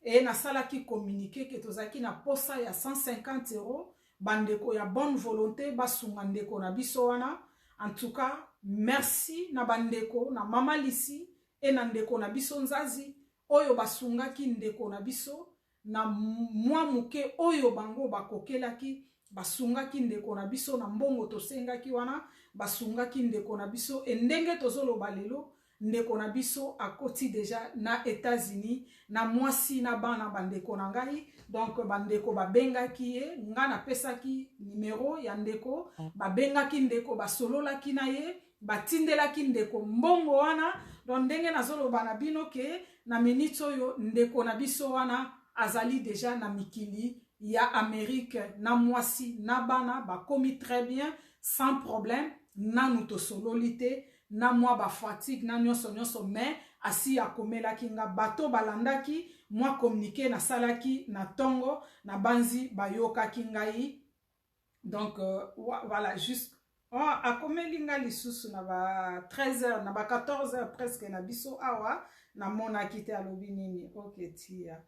et na salaki communiqué que tozaki na posa ya 150 € bandeko ya bonne volonté basunga ndeko na biso wana en tout cas merci na bandeko na mama Lisi et na ndeko na biso Nzazi oyo basungaki ndeko na biso na mwa muke oyo bango bakokelaki basungaki ndeko na biso na mbongo tosengaki wana basungaki ndeko na biso endenge tozoloba lelo ndeko na biso akoti déjà na États-Unis na mwasi na bana bandeko na ngai donc bandeko babengaki ye nga na pesaki numero ya ndeko babengaki ndeko basololaki na ye batindelaki ndeko mbongo wana donc ndenge nazoloba na bino ke na minute oyo ndeko na biso wana azali déjà na mikili ya Amérique na mwasi na bana bakomi très bien sans problème nanu tosololi te na mwa ba fatigue na nyonso mais asi akomelaki nga bato balandaki mwa communiqué na salaki na tongo na banzi bayokaki ngai donc voilà juste akomeli nga lisusu na ba 13h na ba 14h presque na biso awa na monaki te alobi nini ok tia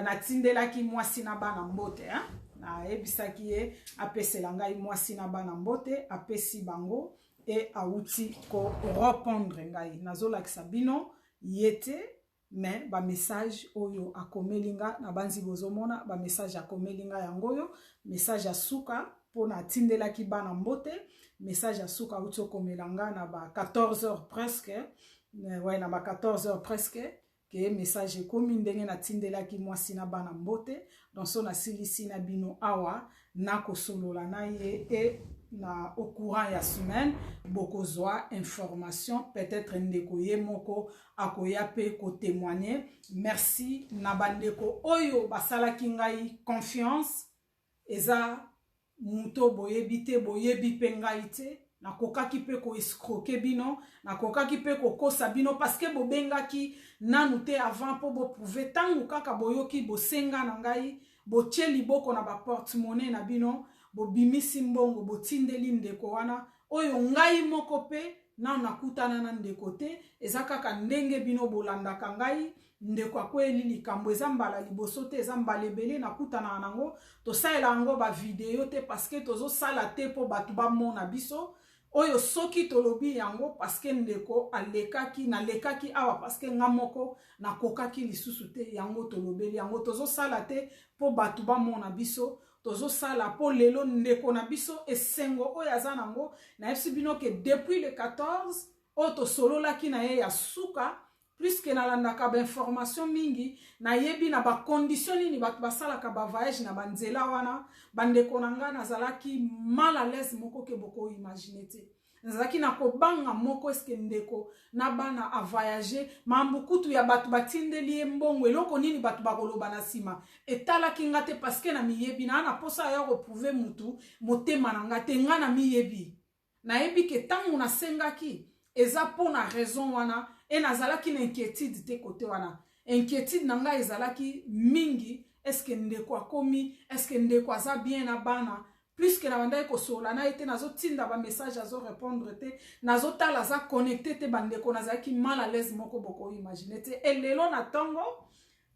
natindelaki mwasi na bana mbote na ebisaki ye apesela ngai mwasi na bana mbote apesi bango et auti ko répondre ngai nazolakisa bino yete mais ba message oyo akomelinga na banzi bozomona ba message akomelinga yangoyo message asuka pona atindelaki bana mbote message asuka auti okomelanga na ba 14h presque ouais na ba 14h presque que message komi ndenge na tindelaki mwasi na bana mbote donc so na silisi na bino awa na kosolola na ye et na au courant ya semaine bokozwa information peut-être ndeko ye moko akoya pe ko témoigner merci na bandeko oyo basalaki ngai confiance eza muto boyebi te boyebi pe ngai te nakokaki pe ko escroquer bino nakokaki pe ko kosa bino parce que bobengaki nanu te avant po bo prouver tangu kaka boyoki bosenga na ngai botie liboko na ba porte-monnaie na bino bobimisi mbongo botindeli ndeko wana oyo ngai moko pe na nakutana na ndeko te eza kaka ndenge bino bolandaka ngai ndeko akweli likambo eza mbala liboso te eza mbala ebele nakutana nango tosalela yango ba video te parce que tozosala te po bato bamona biso oyo soki tolobi yango parce que ndeko alekaki nalekaki awa parce que nga moko nakokaki lisusu te yango tolobeli yango tozosala te po bato bamona biso tozo sala po lelo ndeko na biso esengo oyo aza nango na yebisi bino ke depuis le 14 oyo tosololaki na ye ya suka puisque nalandaka bainformation mingi nayebi na bacondition nini bato basalaka bavoyage na banzela wana bandeko na nga nazalaki mal à l'aise moko ke boko imagine te nazalaki na kobanga moko eske ndeko na bana avoyager mambukutu ya bato batindeli ye mbongo eloko nini bato bakoloba na nsima etalaki nga te paske na miyebi na ana posa ya koprouve mutu motema na nga te nga na miyebi nayebi ke ntango nasengaki eza mpo na raison wana e nazalaki na inquiétude te kote wana inquiétude na nga ezalaki mingi eske ndeko akomi eske ndeko aza bien na bana puisque na bandai kosola na ete nazotinda ba message azo répondre te nazotala aza connecté te bandeko nazalaki mal à l'aise moko boko imagine te elelo na tongo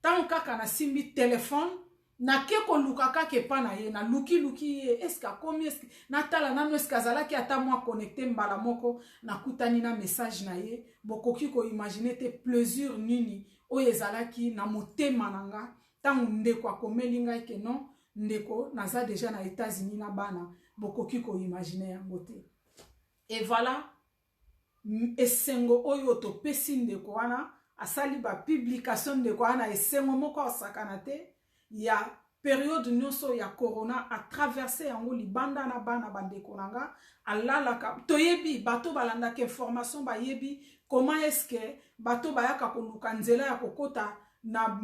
tango kaka na simbi téléphone na ke koluka kaka epa na ye na luki ye eske akomi eske natala nano eske azalaki ata mwa connecté mbala moko nakutani na message na ye bokoki ko imagine te plaisir nini oyo ezalaki na motema na nga tango ndeko akomeli ngai ke non ndeko naza deja na États-Unis na bana bokoki ko imaginer yango te et voilà esengo oyo topesi ndeko wana asali ba publication ndeko wana esengo moko asakana te ya période nyonso ya corona a traversé yango libanda na bana bandeko nanga alalaka toyebi bato balandaka information bayebi comment est-ce que bato bayaka koluka nzela ya kokota na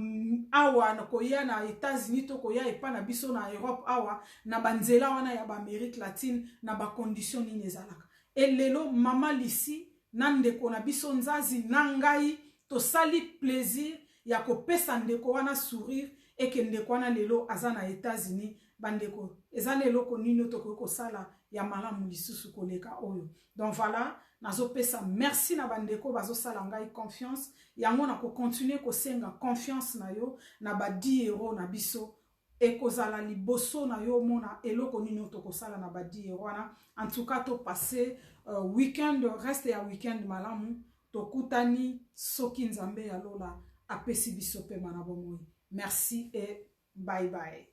awa na koya na États-Unis to koya epa na biso na Europe awa na banzela wana ya ba Amérique latine na ba condition nini ezalaka elelo mama lisi na ndeko na biso nzazi na ngai tosali plaisir ya kopesa ndeko wana sourire eke ndeko wana lelo aza na États-Unis bandeko eza na eloko nini tokoki kosala ya malamu lisusu koleka oyo donc voilà nazopesa merci na bandeko bazosala ngai confiance yango na continuer kosenga confiance na yo na ba 10 € na biso ekozala liboso na yo mona eloko nini tokosala na ba 10 € wana en tout cas to passer weekend reste ya weekend malamu tokutani soki nzambe ya lola apesi biso pe mana bomoi merci et bye bye.